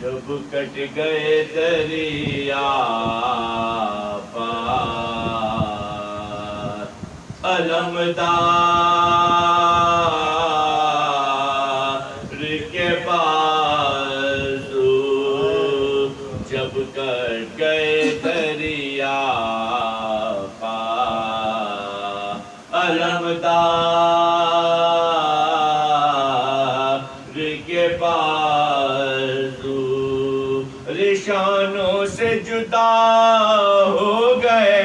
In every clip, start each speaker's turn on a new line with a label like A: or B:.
A: جب کٹ گئے دریا پار علمدار کے پاس جب کٹ گئے دریا پار علمدار کے پاس رشانوں سے جدا ہو گئے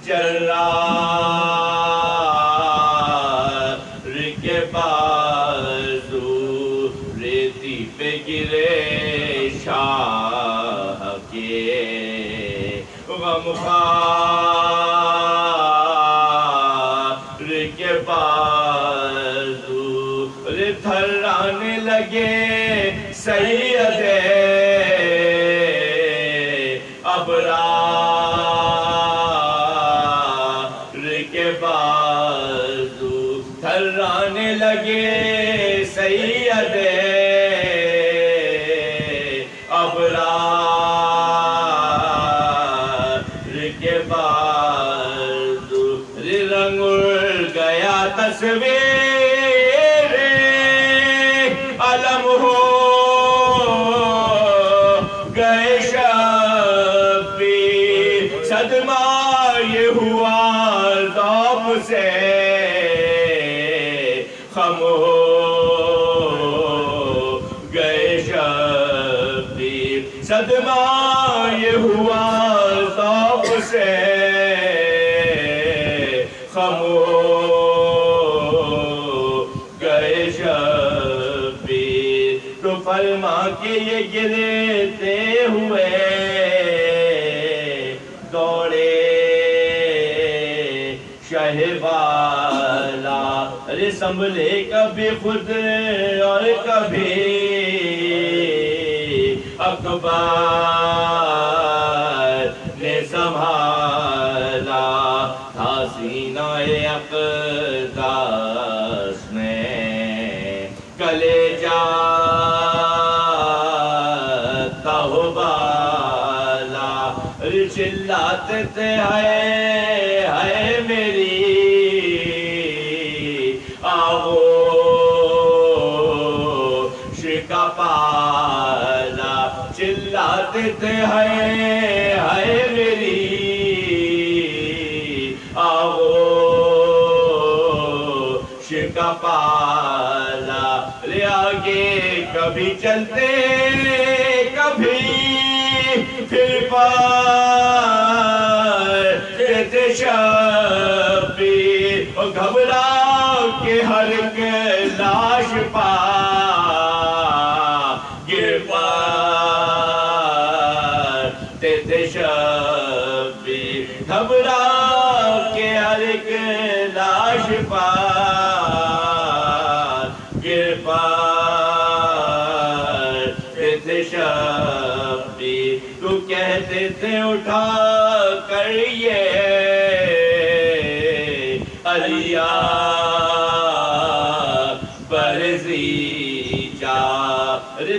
A: جرار کے بازو ریتی پہ گرے شاہ کے غمخوار کے بازو تھرانے لگے سید ابرار کے بازو تھرانے لگے سید ابرار کے بازو رنگ اڑ گیا تصویر علم ہو گئے شبیر صدمہ یہ ہوا ذوق سے خم ہو گئے شبیر صدمہ یہ ہوا ذوق سے خم ہو فرما کے یہ گرتے ہوئے دوڑے شہ والا ارے سنبھلے کبھی خود اور کبھی اکبر نے سنبھالا تھا سینہ اقدس میں کلیجہ چلاتے تھے ہے میری آغوش کا پالا چلاتے تھے ہے میری آغوش کا پالا لے آگے کبھی چلتے کبھی پھر پاتے شبیر گھبرا کے ہر کے لاش پا گر پاتے شبیر گھبرا کے ہر کے لاش پا گر پاتے شبیر تو کہتے تھے اٹھا کر یہ علیہ برزی جا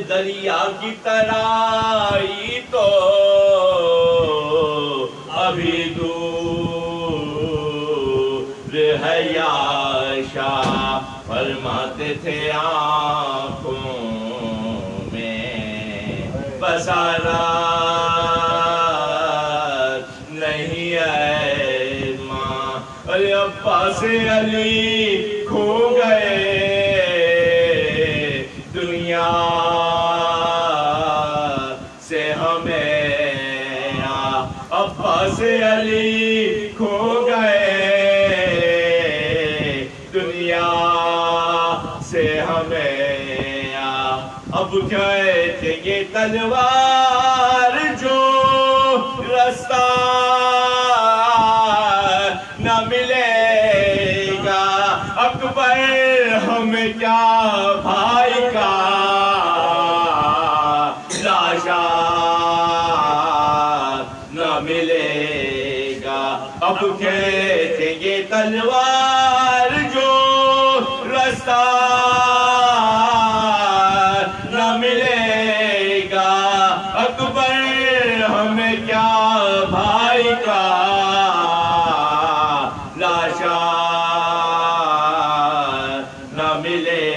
A: دریا کی ترائی تو ابھی دور ہے یا شاہ فرماتے تھے آنکھوں میں بسارا عباس علی کھو گئے دنیا سے ہمیں عباس علی کھو گئے دنیا سے ہمیں اب کہتے یہ تلوار جو رستہ نہ ملے گا اکبر ہمیں کیا بھائی کا لاشا نہ ملے گا اب کہتے یہ تلوار جو رستہ کا لاشا نہ ملے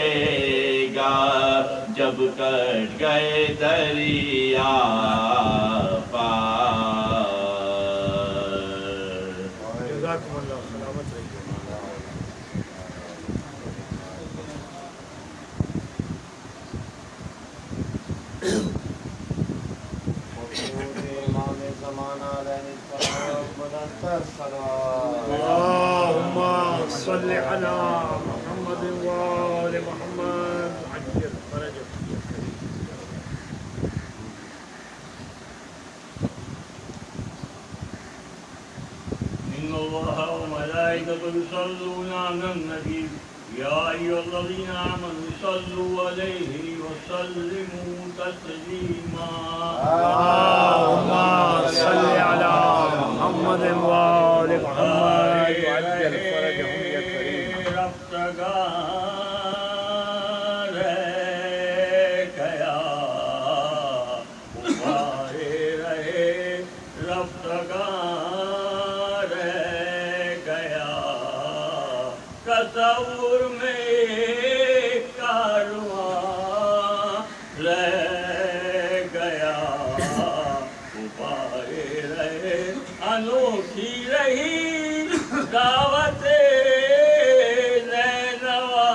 A: گا جب کٹ گئے دریا پار.
B: جزاکم اللہ سلامت رہیے.
C: امام زمانہ علیہ السلام مدثر صلوات.
B: اللهم صل على محمد وآل محمد عجل فرجك.
D: إن الله وملائكته يصلون على النبي يا أيها الذين آمنوا صلوا عليه وسلموا تسليما.
B: اللهم صل على محمد وآل محمد وعجل فرجهم يا كريم.
D: تصور میں کارواں رہ گیا ابھارے رہے انوکھی رہی دعوت نینوا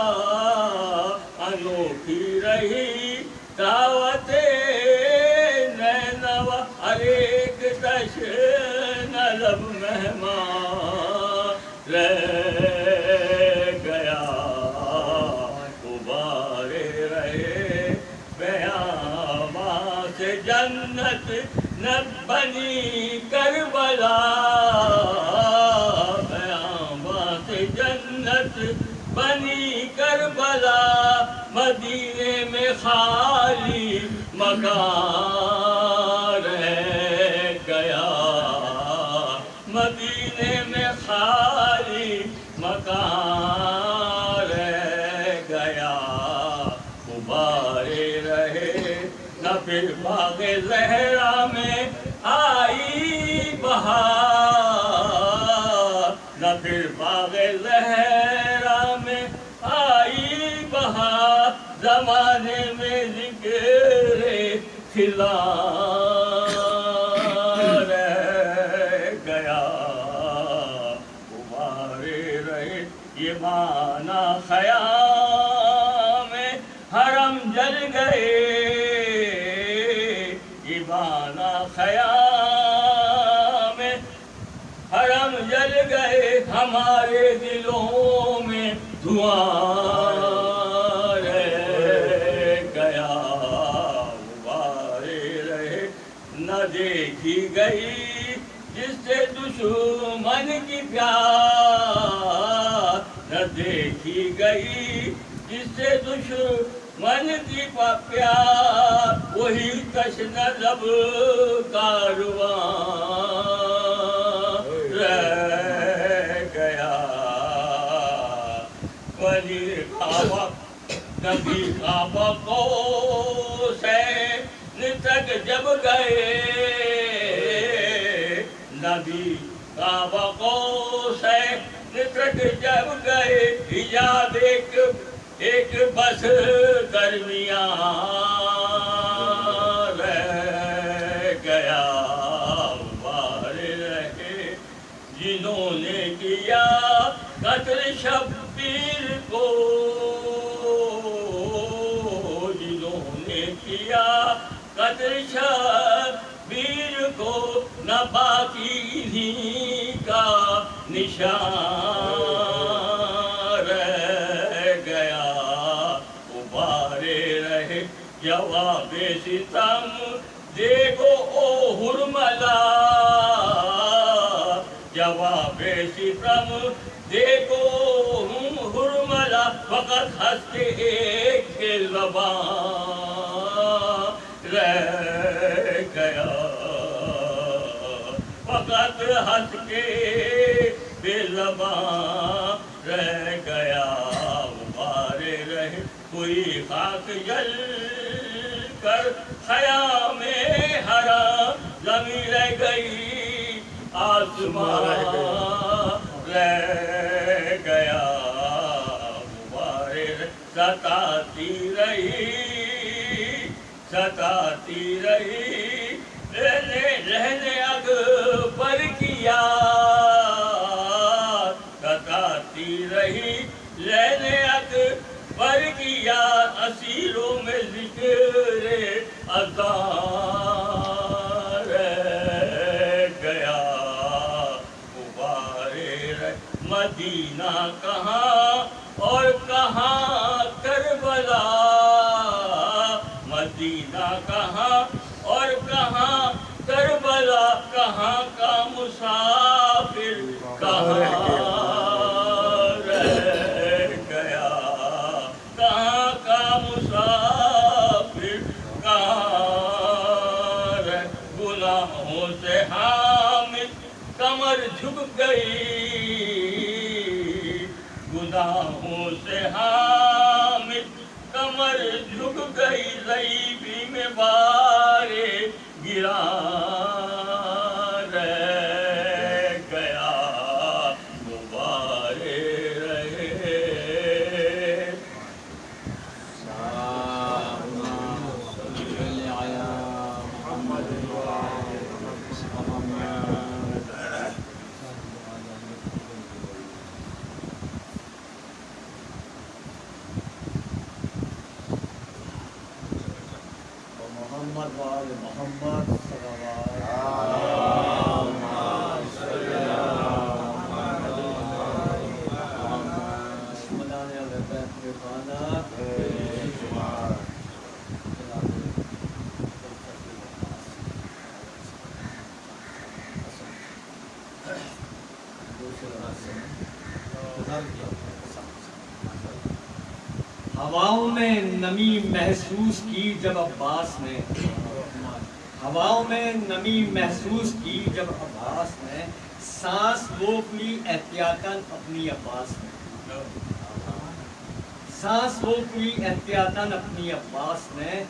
D: انوکھی رہی دعوت نینوا ہر ایک دشن لب مہمان رہ جنت نہ بنی کربلا بیاباں سے جنت بنی کربلا مدینے میں خالی مکان رہ گیا مدینے میں خالی مکان رہ گیا غبارے رہے نہ پھر باغ زہرا میں آئی بہار نہ پھر باغ زہرا میں آئی بہار زمانے میں ذکر خلا رہ گیا غبارے رہے یہ معنی خیام میں حرم جل گئے خیام میں حرم جل گئے ہمارے دلوں میں دھواں رہ گیا غبارے رہے نہ دیکھی گئی جس سے دشمن کی پیار نہ دیکھی گئی جس سے دشمن کی پیار وہی تشنہ لب کارواں رہ گیا ولی کعبہ نبی کعبہ قوسین تک جب گئے نبی کعبہ قوسین تک جب گئے ایجاد ایک بس درمیان رہ گیا غبارے رہے جنہوں نے کیا قتل شبیر کو جنہوں نے کیا قتل شبیر کو نہ باقی ہی کا نشان جواب ستم دیکھو او حرملا جواب ستم دیکھو حرملا فقط ہنس کے ایک زبان رہ گیا فقط ہنس کے بے زبان رہ گیا غبارے رہے کوئی خاک جل کر خیام حرام زمین رہ گئی آسمان رہ گیا غبارے ستاتی رہی رہنے اکبر کی یاد ستاتی رہی رہنے اکبر کی یاد اسیروں میں ذکر اذان رہ گیا غبارے مدینہ کہاں اور کہاں کربلا مدینہ کہاں اور کہاں کربلا کہاں کا مسافر کہاں رہ گیا کہاں کا مسافر کہاں رہ گناہوں سے حامد کمر جھک گئی گناہوں سے حامد کمر جھک گئی ضعیفی میں بارے گرا رہ گیا غبارے رہے
C: محمد وآل محمد
E: ہواؤں میں نمی محسوس کی جب عباس نے ہواؤں میں نمی محسوس کی جب عباس نے سانس روک لی احتیاطاً اپنی عباس نے سانس روک لی احتیاطاً اپنی عباس نے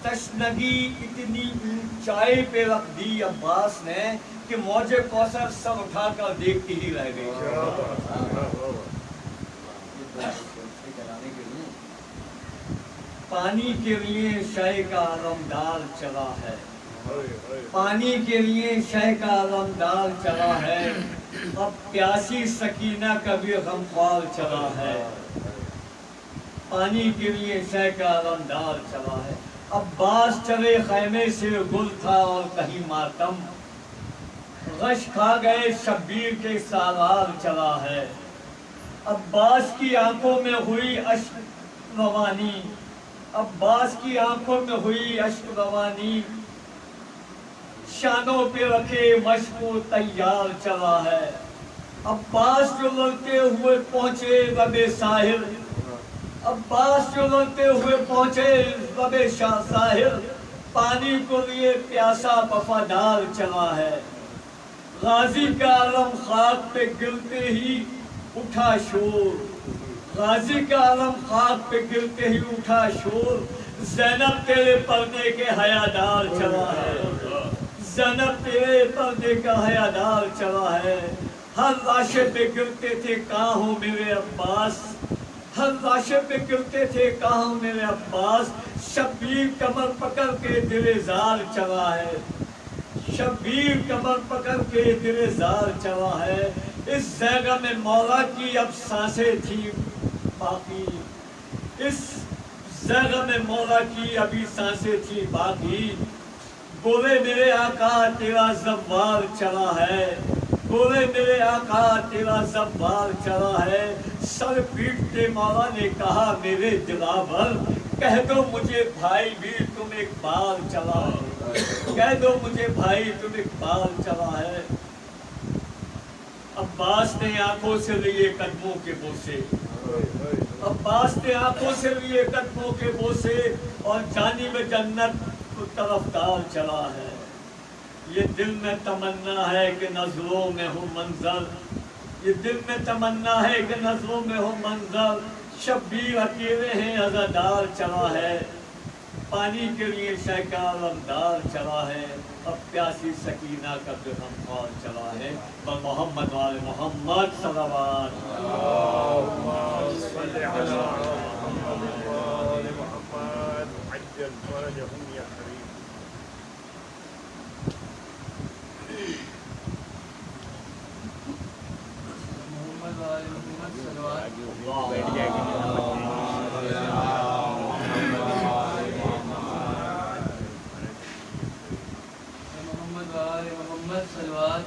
E: تشنگی اتنی اونچائی پہ رکھ دی عباس نے کہ موج کوثر سر اٹھا کر دیکھتی ہی رہ گئی پانی کے لیے شہ کا علمدار چلا ہے پانی کے لیے شہ کا علمدار چلا ہے اب پیاسی سکینہ کا بھی غمخوار چلا ہے پانی کے لیے شہ کا علمدار چلا ہے عباس چلے خیمے سے گل تھا اور کہیں ماتم غش کھا گئے شبیر کے سالار چلا ہے عباس کی آنکھوں میں ہوئی اشک روانی عباس کی آنکھوں میں ہوئی اشک روانی شانوں پہ رکھے مشق و تیار چلا ہے عباس جو لڑتے ہوئے پہنچے لب ساحل عباس جو لڑتے ہوئے پہنچے لب ساحل پانی کو لیے پیاسا وفادار چلا ہے غازی کا علم خاک پہ گرتے ہی اٹھا شور غازی کا علم خاک پہ گرتے ہی اٹھا شور زینب تیرے پردے کے حیادار چلا ہے زینب تیرے پردے کا حیادار چلا ہے ہر لاشے پہ گرتے تھے کہاں ہو میرے عباس ہر لاشے پہ گرتے تھے کہاں ہو میرے عباس شبیر کمر پکڑ کے دل زار چلا ہے شبیر کمر پکڑ کے دل زار چلا ہے اس جگہ میں مولا کی اب سانسیں تھی باقی اس جگہ میں مولا کی ابھی سانسیں تھی باقی بولے میرے آقا تیرا زوار چلا ہے بولے میرے آقا تیرا زوار چلا ہے سر پیٹتے مولا نے کہا میرے دلاور کہہ دو مجھے بھائی بھی تم ایک بار چلا ہے کہہ دو مجھے بھائی تم ایک بار چلا ہے عباس نے آنکھوں سے لیے قدموں کے بوسے عباس نے آنکھوں سے لیے قدموں کے بوسے اور جانب جنت طرفدار چلا ہے یہ دل میں تمنا ہے کہ نظروں میں ہو منظر یہ دل میں تمنا ہے کہ نظروں میں ہو منظر شبیر اکیلے ہیں عزادار چلا ہے پانی کے لیے شیکار رمضان چلا ہے، اب پیاسی سکینہ کا درہم خوان چلا ہے، محمد وال محمد صلوات
B: اللهم صل على محمد وآل محمد عجل فرجهم يا كريم.
C: محمد وآل محمد صلوات
B: بیٹھ جائے گی
C: محمد وآل محمد صلوات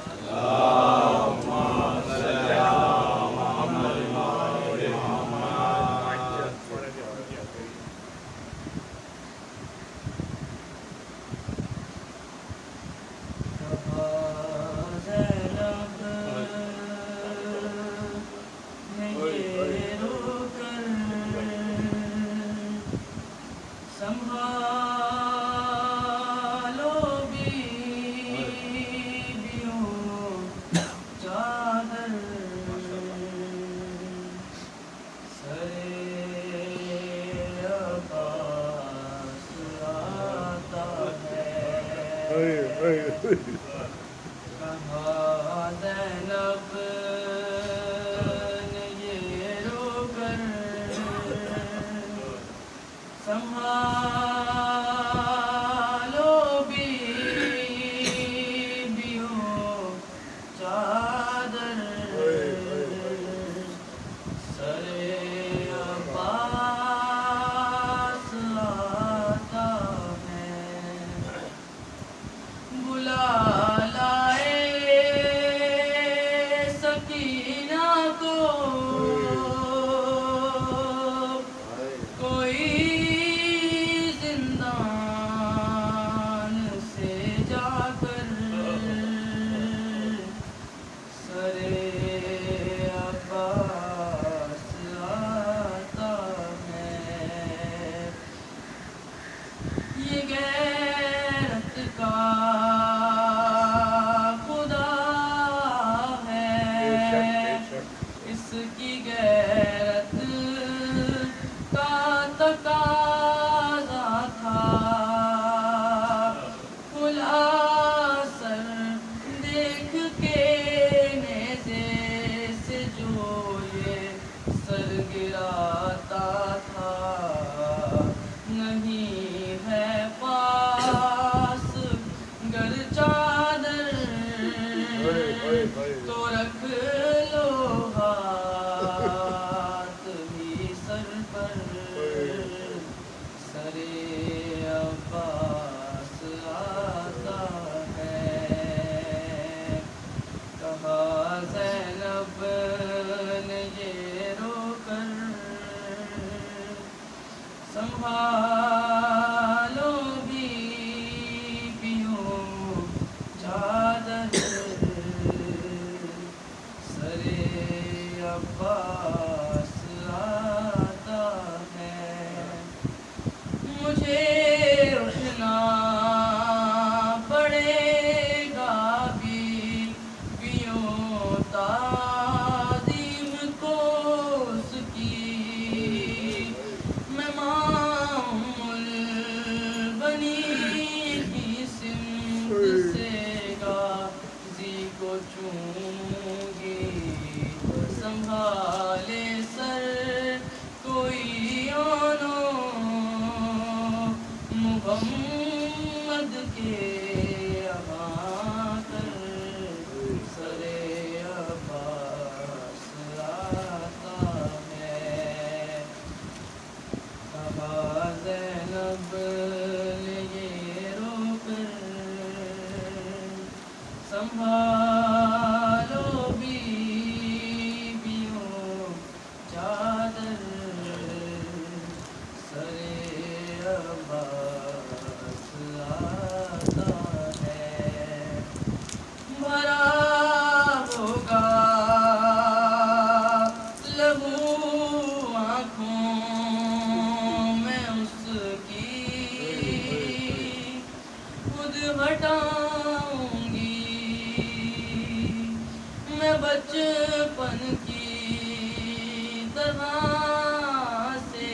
C: بچپن کی طرح سے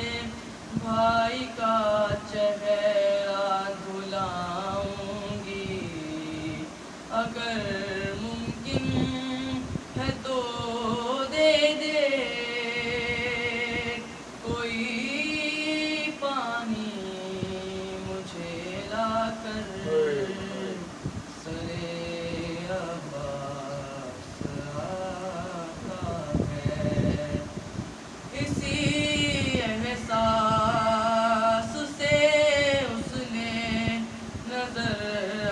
C: بھائی کا چہرہ سرے عباس آتا ہے اسی احساس سے اس نے نظر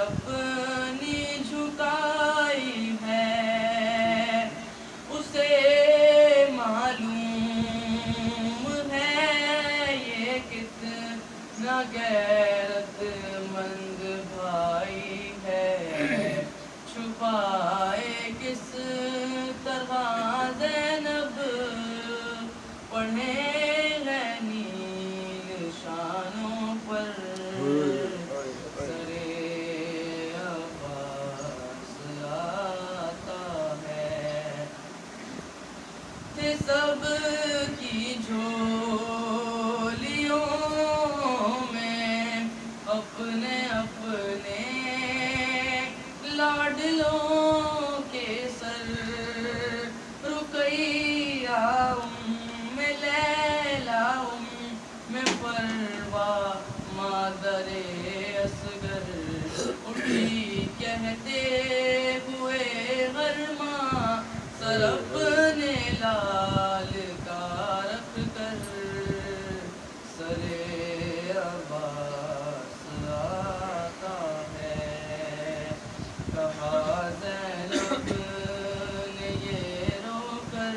C: اپنی جھکائی ہے اسے معلوم ہے یہ کتنا غیرت مند بھائی ہے چھپائے کس طرح زینب پڑھے ہیں نیل شانوں پر سرے عباس آتا ہے تھے سب کی جھولیوں میں اپنے اپنے لاڈلوں کے سر رقیہ لیلا پروا مادر اصغر اٹھی کہتے ہوئے غرماں سر اپنے لال کا رکھ کر سرے عباس آتا ہے کہا زینب نے یہ رو کر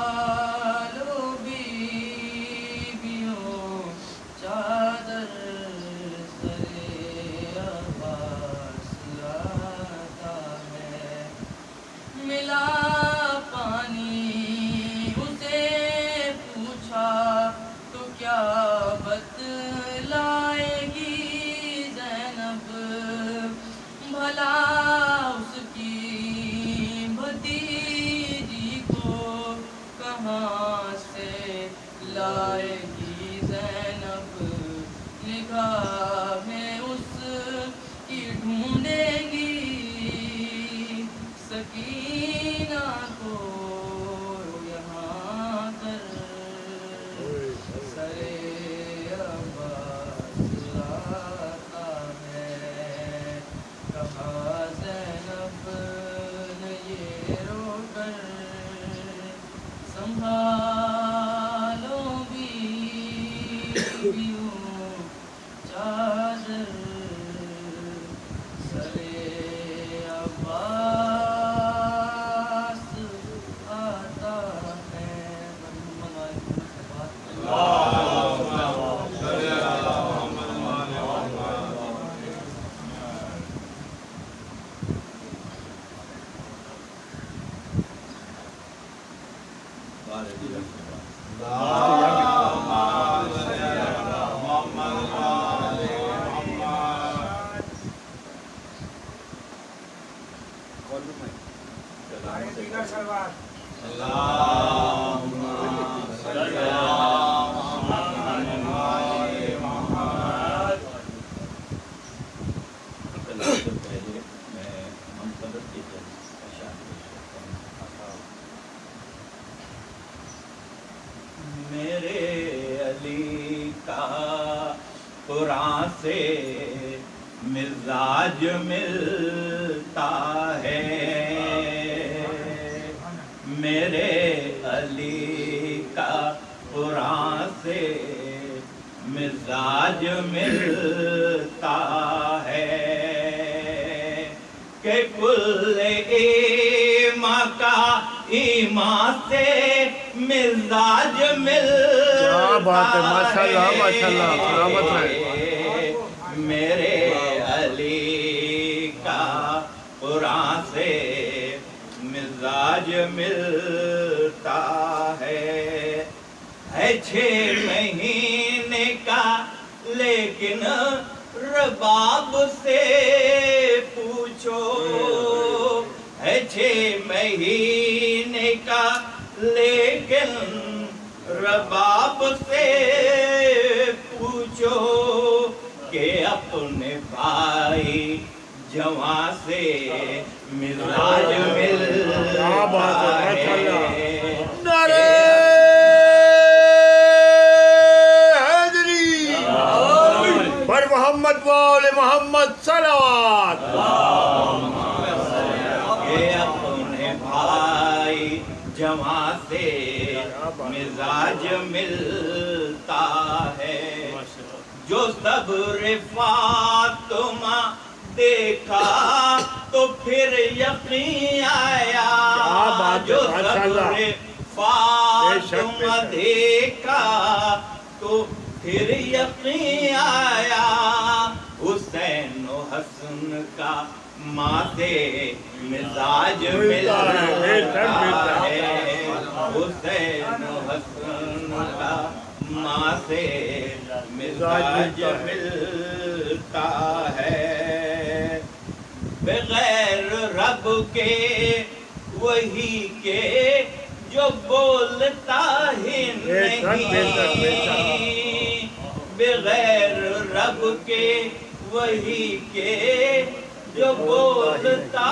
C: سنبھالو بیویوں چادر سرے عباس آتا ہے ملا پانی اسے پوچھا تو کیا بتلائے گی زینب بھلا اس کی بھتیجی کو کہاں سے لائے گی زینب نگاہیں اس کی ڈھونڈے گی سکینہ کو یہاں کر سرے عباس آتا ہے کہا زینب نے یہ رو کر سنبھالو بیویوں چادر سرے عباس آتا ہے
A: میرے علی کا قرآن سے مزاج ملتا ہے میرے علی کا قرآن سے مزاج ملتا ہے کہ کل ایمان کا ایمان سے مزاج ملتا
B: کیا بات ہے ماشاءاللہ ماشاءاللہ سلامت ہے
A: میرے علی کا قرآن سے مزاج ملتا ہے 6 مہینے کا لیکن رباب سے پوچھو 6 مہینے کا لیکن رباب سے پوچھو کہ اپنے بھائی جوان سے مزاج ملتا ہے
B: نعرہ حیدری محمد وآل محمد صلوات.
A: کہ اپنے بھائی جواں سے مزاج ملتا ہے، جو صبر فاطمہ دیکھا تو پھر یقین آیا، جو صبر فاطمہ دیکھا تو پھر یقین آیا، حسین و حسن کا ماں سے مزاج ملتا ہے، حسین و حسن کا ماں سے مزاج ملتا ہے، بغیر رب کے وہی کے جو بولتا ہی نہیں، بغیر رب کے وہی کے جو بولتا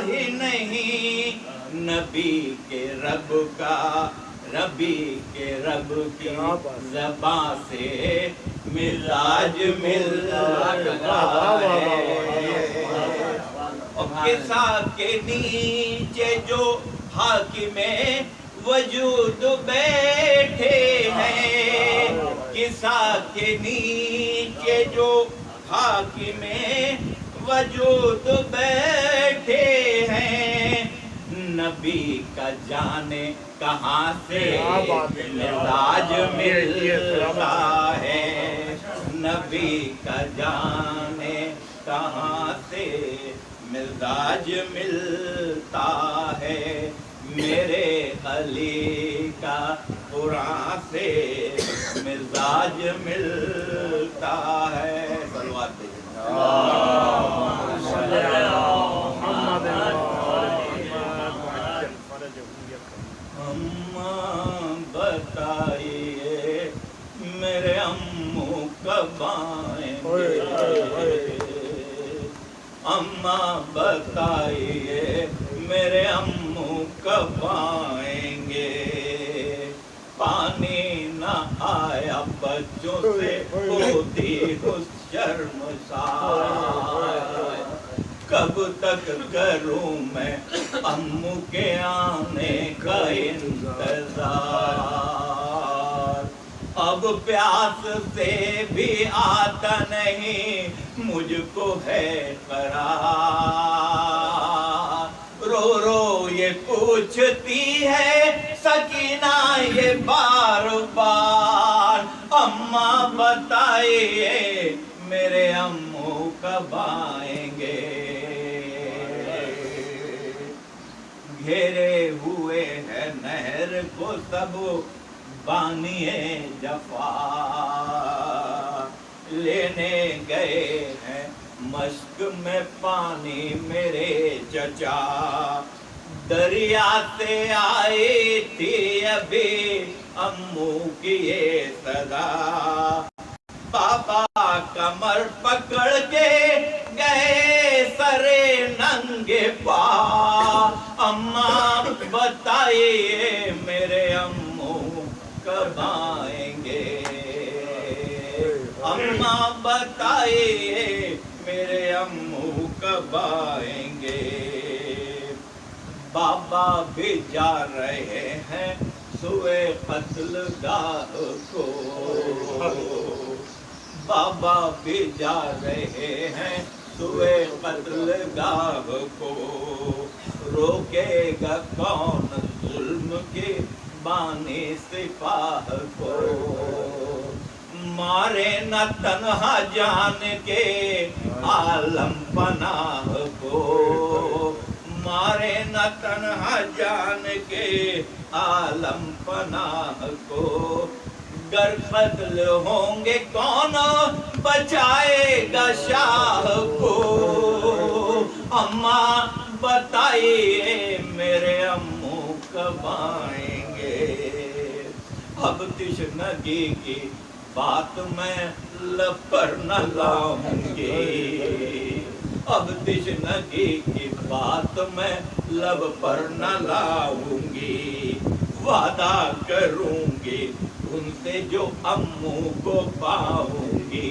A: ہی نہیں، نبی کے رب کا، نبی کے رب کی زبان سے مزاج ملتا ہے، اور کسا کے نیچے جو حاکم وجود بیٹھے ہیں، کسا کے نیچے جو حاکم وجود بیٹھے ہیں، نبی کا جانے کہاں سے مزاج ملتا ہے، نبی کا جانے کہاں سے مزاج ملتا ہے، میرے علی کا قرآن سے مزاج ملتا ہے. صلوات اماں بتائیے میرے امو کب آئیں گے، اماں بتائیے میرے امو کب آئیں گے، پانی نہ آیا بچوں سے ہوتی ہو شرمسار، کب تک کروں میں امو کے آنے کا انتظار، اب پیاس سے بھی آتا نہیں مجھ کو ہے قرار، رو رو یہ پوچھتی ہے سکینہ یہ بار بار، اماں بتائیے میرے امو کب آئیں گے، گھیرے ہوئے ہیں نہر کو سب بانیے جفا، لینے گئے ہیں مشک میں پانی میرے چچا، دریا سے آئی تھی ابھی امو کی یہ صدا، پاپا کمر پکڑ کے گئے سرے ننگے پا، اماں بتائیے میرے امو کب آئیں گے، اماں بتائیے میرے امو کب آئیں گے، بابا بھی جا رہے ہیں سوئے قتل گاہ کو، بابا بھی جا رہے ہیں سوئے قتل گاہ کو، روکے گا کون ظلم کے بانی سپاہ کو، مارے نہ تنہا جان کے عالم پناہ کو، مارے نہ تنہا جان کے عالم پناہ کو، گر قتل ہوں گے کون بچائے گا شاہ کو، اماں بتائیے میرے امو کب آئیں گے، اب تشنگی کی بات میں لب پر نہ لاؤں گی، اب تشنگی کی بات میں لب پر نہ لاؤں گی، وعدہ کروں گی ان سے جو امو کو پاؤں گی،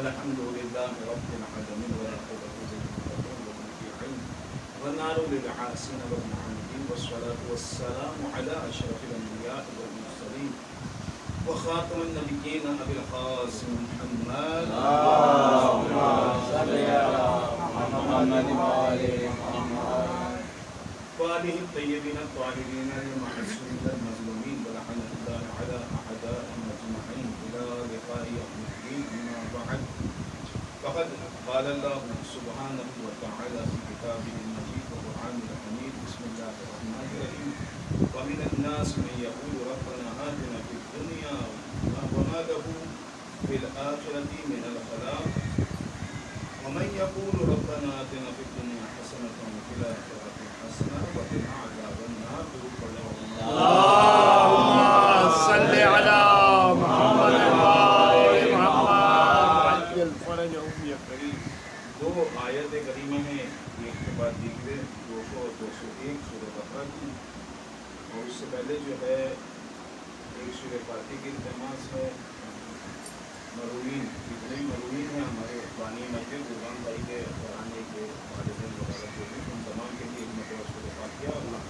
A: الحمد لله رب العالمين والعاقبة للمتقين والنار للعاصين والمعاندين والصلاة والسلام على أشرف الأنبياء والمرسلين وخاتم النبيين أبي القاسم محمد اللهم صل على محمد وآل محمد وآله الطيبين الطاهرين المعصومين المظلومين ولعنة الله على أعدائهم أجمعين إلى لقاء يوم الدين. أما بعد فقد قال الله سبحانه وتعالى في كتابه المجيد والقرآن الحميد. بسم الله الرحمن الرحيم. ومن الناس من يقول ربنا آتنا في الدنيا وما له في الآخرة من الخلاق ومن يقول ربنا آتنا في الدنيا حسنة وفي الآخرة حسنة وقنا عذاب النار.
B: اللهم صل على محمد وآل محمد وعجل فرجهم يا كريم.
A: دو آیت کریمہ ہیں ایک کے بعد دیکھتے 201 سورہ بقرہ کی، اور اس سے پہلے جو ہے ایک سورہ فاتحہ کی التماس ہے. مروین جتنے بھی مروین ہیں ہمارے بانی مسجد قربان بھائی کے پرانے کے والدین وغیرہ جو ہیں ان تمام کے لیے ایک مرتبہ سورہ فاتحہ اور اللہ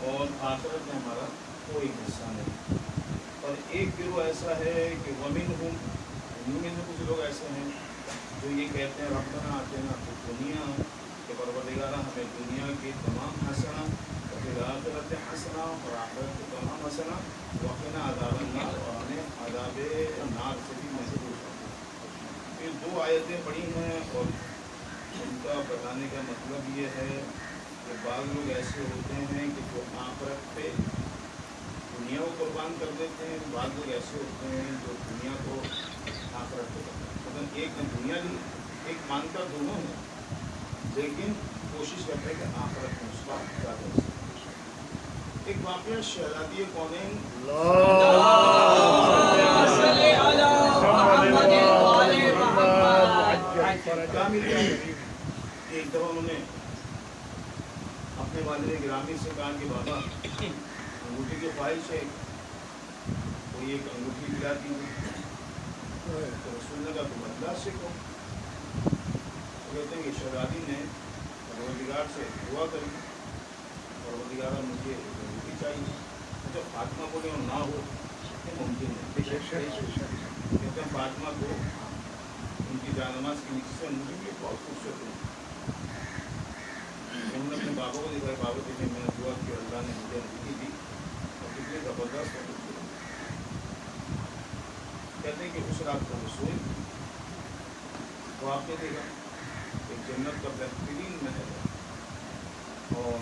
A: اور آخرت میں ہمارا کوئی حصہ نہیں. اور ایک گروہ ایسا ہے کہ ومنہم ان میں سے کچھ لوگ ایسے ہیں جو یہ کہتے ہیں ربنا آتنا فی الدنیا کہ پروردگارہ ہمیں دنیا کی تمام حسنہ وفی الآخرت حسنہ اور آخرت کی تمام حسنہ وقنا عذاب النار اور ہمیں عذاب نار سے بھی محفوظ کر. یہ دو آیتیں پڑھی ہیں اور ان کا بتانے کا مطلب یہ ہے کہ بعض لوگ ایسے ہوتے ہیں کہ جو آخرت پہ دنیا کو قربان کر دیتے ہیں، بعض لوگ ایسے ہوتے ہیں جو دنیا کو آخرت پہ کرتے ہیں. مطلب ایک دنیا لی ایک مانتا دونوں ہے، لیکن کوشش کرتے ہیں کہ آخرت میں اس کا زیادہ حصہ. ایک واقعہ شہزادی کونین کہاں مل جائے. ایک دفعہ انہوں نے اپنے والد گرامی سے کہا کہ بابا انگوٹھی کی خواہش ہے, کوئی ایک انگوٹھی دلا دیجیے. تو رسول نے کہا تم اللہ سیکھو. کہتے ہیں کہ شہزادی نے پروردگار سے دعا کری, پروردگار مجھے انگوٹھی چاہیے. جب فاطمہ بولے اور نہ ہو یہ ممکن ہے. کہتے ہیں فاطمہ کو ان کی جانماز کے نیچے سے انگوٹھی بھی بہت خوبصورت ہے. انہوں نے اپنے بابا کو دیکھا, بابا دیکھے میں نے دعا کی اللہ نے مجھے انگوٹھی دی اور کتنی زبردست ہے. کہتے ہیں کہ اس رات کو وہ سوئی تو آپ نے دیکھا کہ جنت کا بہترین محل ہے اور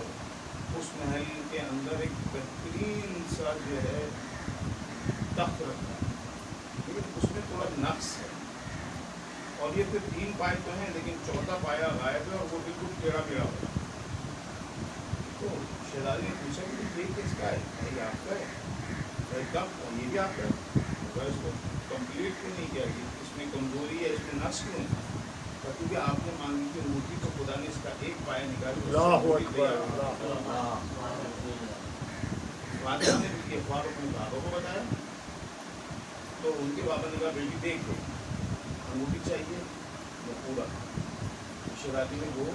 A: اس محل کے اندر ایک بہترین سا جو ہے تخت رکھا ہے, لیکن اس میں تھوڑا نقص ہے. اور یہ پھر 3 پائے تو ہیں لیکن چوتھا پایا غائب ہے اور وہ بالکل ٹیڑھا ٹیڑھا ہوا. تو شہزادی نے پوچھا کہ یہ کس کا ہے؟ یہ آپ کا ہے. ایک دم یہ بھی آپ کا ہے. اس کو کمپلیٹ کیوں نہیں کیا, اس میں کمزوری ہے, اس میں نقص کیوں ہے؟ کیونکہ آپ نے مانگی کہ انگوٹھی تو خدا نے اس کا ایک پایا نکالا. فاطمہ نے یہ خواب اپنے بابا کو بتایا تو ان کے بابا نے کہا بیٹی دیکھ لو انگوٹھی چاہیے وہ پورا. شہزادی نے وہ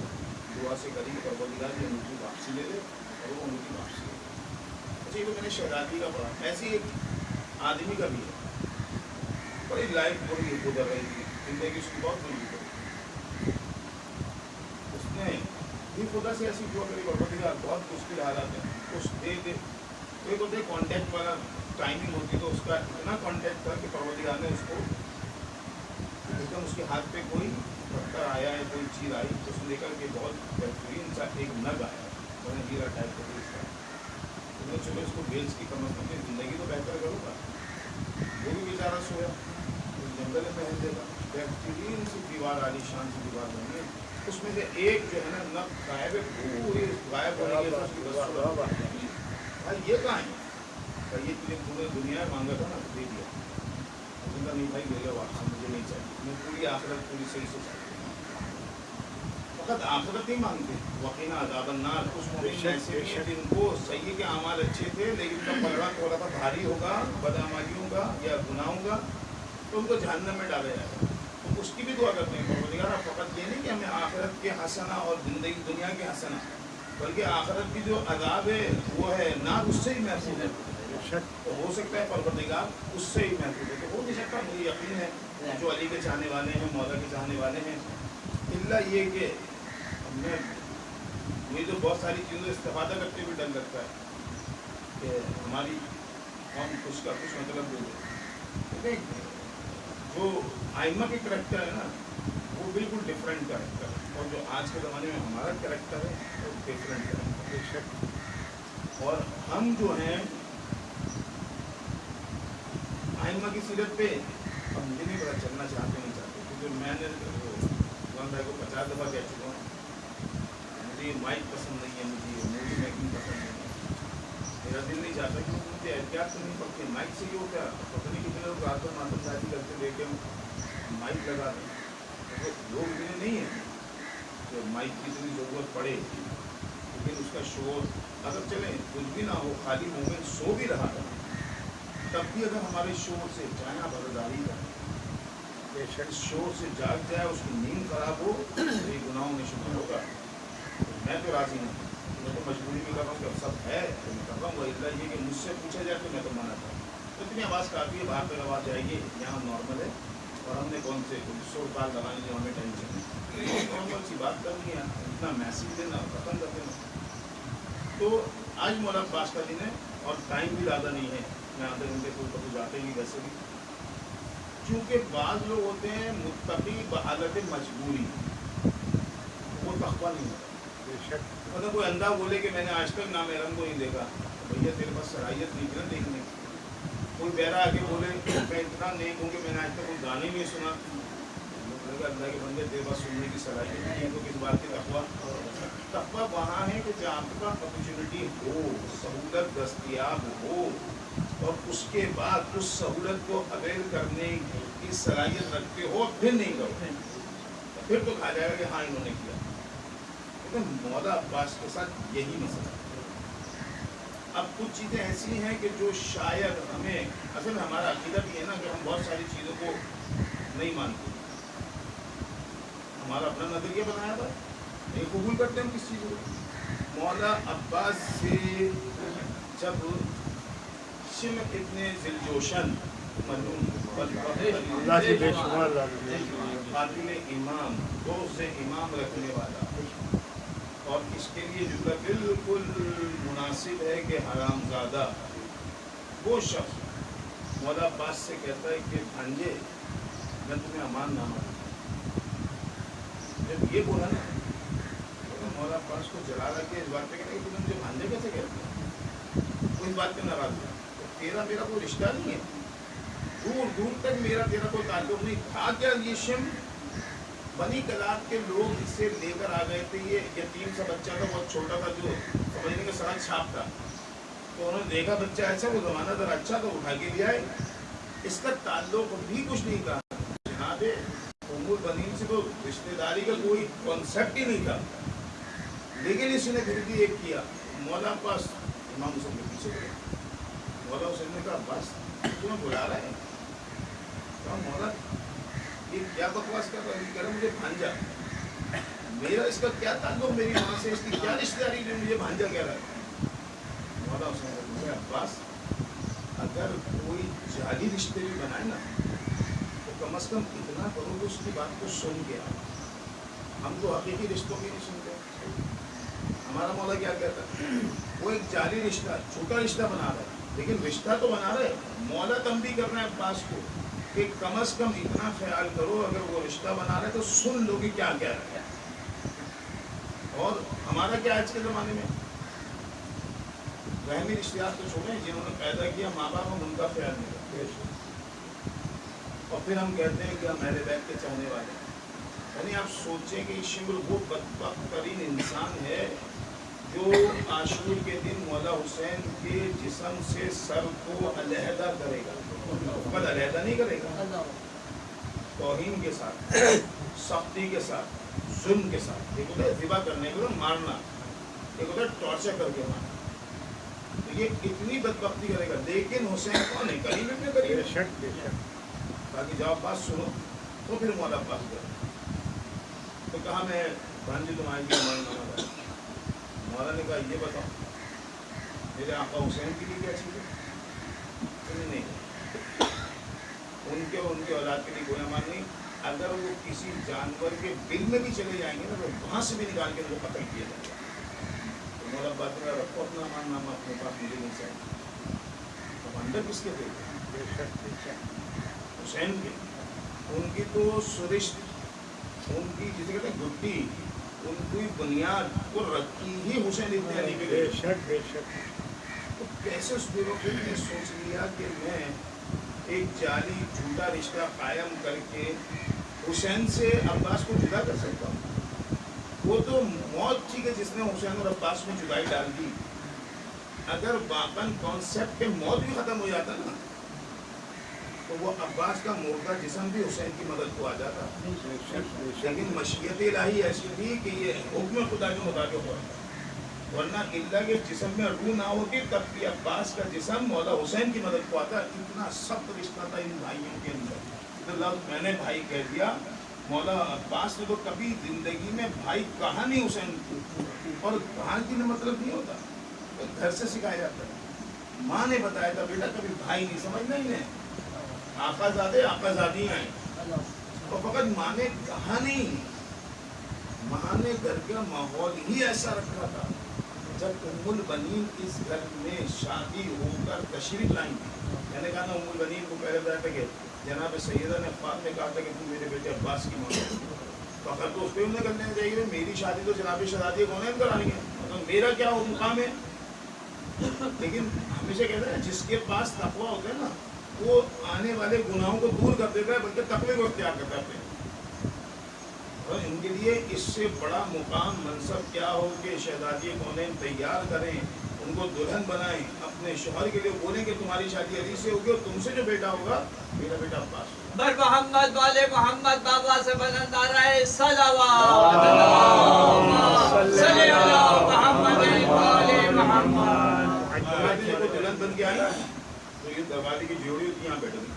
A: دعا سے کری اور وہ نکالا کہ انگوٹھی واپسی لے لے اور وہ انگوٹھی واپسی لے لے. اچھا یہ تو میں نے شہزادی کا پڑھا. ایسے ایک آدمی کا بھی ہے, بڑی لائف بڑی گزر رہی تھی, زندگی اس کی بہت بڑی گزری. اس نے بھی خدا سے ایسی دعا کری پروردگار بہت مشکل حالات ہیں اس دے دے. کوئی ہوتے کانٹیکٹ والا ٹائمنگ ہوتی تو اس کا اتنا کانٹیکٹ تھا کہ پروردگار نے اس کو ایک دم اس کے ہاتھ پہ کوئی پتھر آیا ہے, کوئی چیز آئی تو اس نے دیکھا کہ بہت بہترین سا ایک نگ آیا ہے ہیرا ٹائپ کا. اس نے چلو اس کو بیچ کی کم از کم زندگی تو بہتر کروں گا. وہ بھی بیچارہ سویا جنگل میں پہن دے گا. بہترین سی دیوار, عالی شان سی دیوار بنی ہے, اس میں سے ایک جو ہے نا نب غائب ہے, پوری غائب ہو رہی ہے. بھائی یہ کہاں ہے؟ یہ تجھے پورے دنیا مانگا تھا نا, دے دیا. نہیں بھائی لے لو واپس, مجھے نہیں چاہیے, میں پوری آخرت پوری صحیح سے چاہیے. فقط آخرت نہیں مانگتے, وقینا عذاب النار. اس مومن ایسے بھی جن کو صحیح کے اعمال اچھے تھے لیکن ان کا پلڑا تھوڑا سا بھاری ہوگا بدعمالیوں کا یا گناہوں کا تو ان کو جہنم میں ڈالا جائے گا. تو اس کی بھی دعا کرتے ہیں پروردگار فقط یہ نہیں کہ ہمیں آخرت کے حسنہ اور زندگی دنیا کے حسنہ, بلکہ آخرت کی جو عذاب ہے وہ ہے نار, اس سے ہی محفوظ ہے. تو ہو سکتا ہے پروردگار اس سے ہی محفوظ ہے. تو ہو نہیں سکتا, مجھے یقین ہے جو علی کے چاہنے والے ہیں, مولا کے چاہنے والے ہیں, اللہ یہ کہ ہمیں مجھے تو بہت ساری چیزوں سے استفادہ کرتے ہوئے ڈر لگتا ہے کہ ہماری قوم کچھ کا کچھ مطلب دے دے. جو آئمہ کے کریکٹر ہے نا وہ بالکل ڈفرینٹ کریکٹر ہے, اور جو آج کے زمانے میں ہمارا کریکٹر ہے وہ ڈفرینٹ کریکٹر ہے. اور ہم جو ہیں آئمہ کی سیرت پہ اب مجھے نہیں پتا چلنا چاہتے نہیں چاہتے, کیونکہ میں نے رضوان بھائی کو 50 دفعہ کہہ چکا ہوں مجھے مائک پسند نہیں ہے, مجھے مووی میکنگ پسند نہیں ہے. میرا دل نہیں چاہتا کہ مجھے احتیاط تو نہیں پڑتی. مائک سے یہ ہوتا ہے پتہ نہیں کتنے لوگ رات کو ماتم شادی کرتے دیکھے مائک لگا دیں. لوگ اتنے نہیں ہیں کہ مائک کی اتنی ضرورت پڑے, لیکن اس کا شور اگر چلیں کچھ بھی نہ ہو, خالی مومنٹ سو بھی رہا ہے تب بھی اگر ہمارے شور سے چاہے برداری کریں, اس شور سے جاگ جائے, اس کی نیند خراب ہو تو یہ گناہوں میں شمار ہوگا. میں تو راضی نہیں, میں تو مجبوری بھی کر رہا ہوں کہ اب سب ہے تو میں کر رہا ہوں. اللہ یہ کہ مجھ سے پوچھا جائے تو میں تو منع کروں. تو اتنی آواز کافی ہے, باہر تک آواز جائے گی, یہاں نارمل ہے اور ہم نے کون سے 100 کال لگانے جو ہمیں ٹینشن ہے, نارمل سی بات کرنی ہے, اتنا میسیج دینا ختم کر دینا. تو آج مولا عباس کا دن ہے اور ٹائم بھی زیادہ نہیں ہے, میں آدھے گھنٹے کو کبھی جاتے ہی ویسے بھی, چونکہ بعض لوگ ہوتے ہیں متقی بحالت مجبوری, وہ تقویٰ نہیں ہوتا. مطلب کوئی اندھا بولے کہ میں نے آج تک نامحرم کو نہیں دیکھا, بھیا تیرے پاس صلاحیت نہیں ہے دیکھنے کی. کوئی بہرا آ کے بولے میں اتنا نیک ہوں کہ میں نے آج تک کوئی گانے نہیں سنا, اللہ کے بندے تیرے پاس سننے کی صلاحیت نہیں ہے, تو کس بات کی تقویٰ. تقویٰ وہاں ہے کہ جہاں آپ کا اپرچونیٹی ہو, سہولت دستیاب ہو, اور اس کے بعد اس سہولت کو اویل کرنے کی صلاحیت رکھتے ہو, پھر نہیں کرو, پھر تو کہا جائے گا کہ ہاں انہوں نے کیا. لیکن مولا عباس کے ساتھ یہی مسئلہ. اب کچھ چیزیں ایسی ہیں کہ جو شاید ہمیں اصل میں ہمارا عقیدہ بھی ہے نا کہ ہم بہت ساری چیزوں کو نہیں مانتے. ہمارا اپنا نظریہ بنایا تھا, نہیں قبول کرتے ہم کس چیز کو. مولا عباس سے جب شمع ابن ذوالجوشن قاتل امام, دو سے امام رکھنے والا, اور اس کے لیے جملہ بالکل مناسب ہے کہ حرام زادہ, وہ شخص مولا عباس سے کہتا ہے کہ بھانجے میں تمہیں امان نامہ. جب یہ بولا نا تو مولا عباس کو جلا رکھ کے اس بات پہ کہتا ہے کہ تم مجھے بھانجے کیسے کہتے ہیں. وہ اس بات پہ ناراض ہوا, تیرا میرا کوئی رشتہ نہیں ہے, دور دور تک میرا تیرا کوئی تعلق نہیں تھا. کیا یہ شم بنی کلاب کے لوگ اس سے لے کر آ گئے تھے, یہ یتیم سا بچہ تھا, بہت چھوٹا تھا, جو سمجھنے کا ساتھ چھاپ تھا. تو انہوں نے دیکھا بچہ ایسا, وہ زمانہ ذرا اچھا تو اٹھا کے لیا ہے. اس کا تعلق بھی کچھ نہیں تھا جناب ام البنین سے, تو رشتے داری کا کوئی کانسیپٹ ہی نہیں تھا. لیکن اس نے پھر بھی ایک کیا, مولا عباس امام حسین کے پیچھے گئے. مولا حسین نے کہا عباس تمہیں بلا رہے ہیں. کہا مولا یہ کیا بکواس کر رہا ہے, کہہ رہا مجھے بھانجا, میرا اس کا کیا تعلق میری ماں سے, اس کی کیا رشتے داری جو مجھے بھانجا کہہ رہا ہے. مولا حسین نے کہا عباس اگر کوئی جعلی رشتے بھی بنائے نا تو کم از کم اتنا کرو کہ اس کی بات کو سن کے آؤ. ہم تو حقیقی رشتوں کی نہیں سنتے. ہمارا مولا کیا کہتا ہے, وہ ایک جعلی رشتہ, چھوٹا رشتہ بنا رہا ہے, لیکن رشتہ تو بنا رہے. مولا تنبیہ کر رہے ہیں عباس کو کہ کم از کم اتنا خیال کرو, اگر وہ رشتہ بنا رہے تو سن لو کہ کیا کہہ رہا ہے. اور ہمارا کیا آج کے زمانے میں رحمی رشتیات تو چھوڑے, جنہوں نے پیدا کیا ماں باپ, ہم ان کا خیال نہیں کرتے, اور پھر ہم کہتے ہیں کہ ہم اہل بیت کے چاہنے والے ہیں. یعنی آپ سوچیں کہ شمر وہ بدبخت ترین انسان ہے جو عاشور کے دن مولا حسین کے جسم سے سر کو علیحدہ کرے گا. خود علیحدہ نہیں کرے گا, توہین کے ساتھ, سختی کے ساتھ, ظلم کے ساتھ. ایک ہوتا ہے ذبح کرنے کو مارنا, ایک ہوتا ہے ٹارچر کر کے مارنا. تو یہ اتنی بدبختی کرے گا. لیکن حسین کون ہے, قریب ابن قریب. باقی جواب بات سنو. تو پھر مولا عباس گئے تو کہا میں بھانجی تمہاری کی ماننا. مولا نے کہا یہ بتاؤ میرے آقا حسین کے لیے کیا چیز ہے. نہیں, ان کے اور ان کے اولاد کے لیے کوئی امان نہیں. اگر وہ کسی جانور کے بل میں بھی چلے جائیں گے نا تو وہاں سے بھی نکال کے ان کو قتل کیا جائے گا. تو مولا عباس نے رکھو اپنا امان نامہ اپنے پاس, مجھے نہیں چاہیے. اب اندر کس کے تھے, حسین کے. ان کی تو سرشت, ان کی جسے کہتے ہیں گھٹی, ان کی بنیاد کو رکھی ہی حسین ابن علی پہ گئی. تو کیسے اس بیوقوف نے سوچ لیا کہ میں ایک جعلی جھوٹا رشتہ قائم کر کے حسین سے عباس کو جدا کر سکتا ہوں. وہ تو موت تھی کہ جس نے حسین اور عباس میں جدائی ڈال دی. اگر باقاً کانسیپٹ پہ موت بھی ختم ہو جاتا نا تو وہ عباس کا مردہ جسم بھی حسین کی مدد کو آ جاتا. لیکن مشیت الہی ایسی تھی کہ یہ حکم خدا کے مطابق ہوا, ورنہ اللہ کے جسم میں روح نہ ہوتی تب بھی عباس کا جسم مولا حسین کی مدد کو آتا. اتنا سخت رشتہ تھا ان بھائیوں کے اندر. میں نے بھائی کہہ دیا, مولا عباس نے تو کبھی زندگی میں بھائی کہا نہیں حسین کو. اور کہاں کی مطلب نہیں ہوتا, گھر سے سکھایا جاتا ہے. ماں نے بتایا تھا بیٹا کبھی بھائی نہیں سمجھنا ہی نہیں, آقا زادے آقا زادی ہیں. اور فقط ماں نے کہا نہیں, ماں نے گھر کا ماحول ہی ایسا رکھا تھا. جب ام البنین اس گھر میں شادی ہو کر تشریف لائیں, میں نے کہا نا ام البنین کو پہلے بتایا تھا کہ جناب سیدہ نے خواب میں کہا تھا کہ تم میرے بیٹے عباس کی ماں ہو. فخر تو اس پہ انہیں کرنا چاہیے, میری شادی تو جناب شہزادی کون ہے کرانی ہے, مطلب میرا کیا مقام ہے. لیکن ہمیشہ کہتے ہیں جس کے پاس تقویٰ ہوتا ہے نا وہ آنے والے گناہوں کو دور کر دیتا ہے, بلکہ تقوی کو اختیار کرتا ہے. اور ان کے لیے اس سے بڑا مقام منصب کیا ہو کہ شہزادی کونین تیار کریں, ان کو دلہن بنائیں اپنے شوہر کے لیے، بولیں کہ تمہاری شادی علی سے ہوگی اور تم سے جو بیٹا ہوگا میرا بیٹا عباس ہوگا۔
E: بر محمد والے محمد بابا سے بلند آ رہے صلوات صلی اللہ محمد والے محمد۔
A: جب وہ دلہن بن کے آئی تو یہ دروازے کی جوڑی ہوتی یہاں بیٹھ گئی،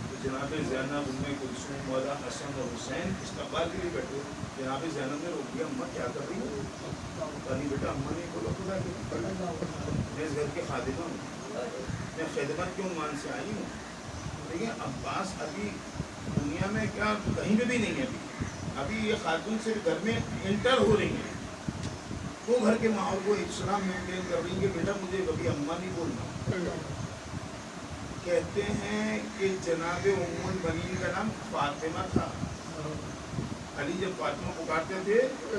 A: تو جناب زینب، ام کلثوم، مولا حسن اور حسین استقبال کے لیے بیٹھے۔ جناب زینب نے روک دیا، اماں کیا کر رہی ہو؟ کہا بیٹا اماں نے بولو خدا کی میں اس گھر کے خادمہ ہوں، میں خدمت کے عنوان سے آئی ہوں، لیکن عباس ابھی دنیا میں کیا کہیں پہ بھی نہیں ہے، ابھی یہ خاتون صرف گھر میں انٹر ہو رہی ہیں، وہ گھر کے ماحول کو اسلام مینٹین کر رہی ہے کہ بیٹا مجھے کبھی اماں نہیں بولنا۔ کہتے ہیں کہ جناب ام المؤمنین کا نام فاطمہ تھا، علی جب فاطمہ پکارتے تھے تو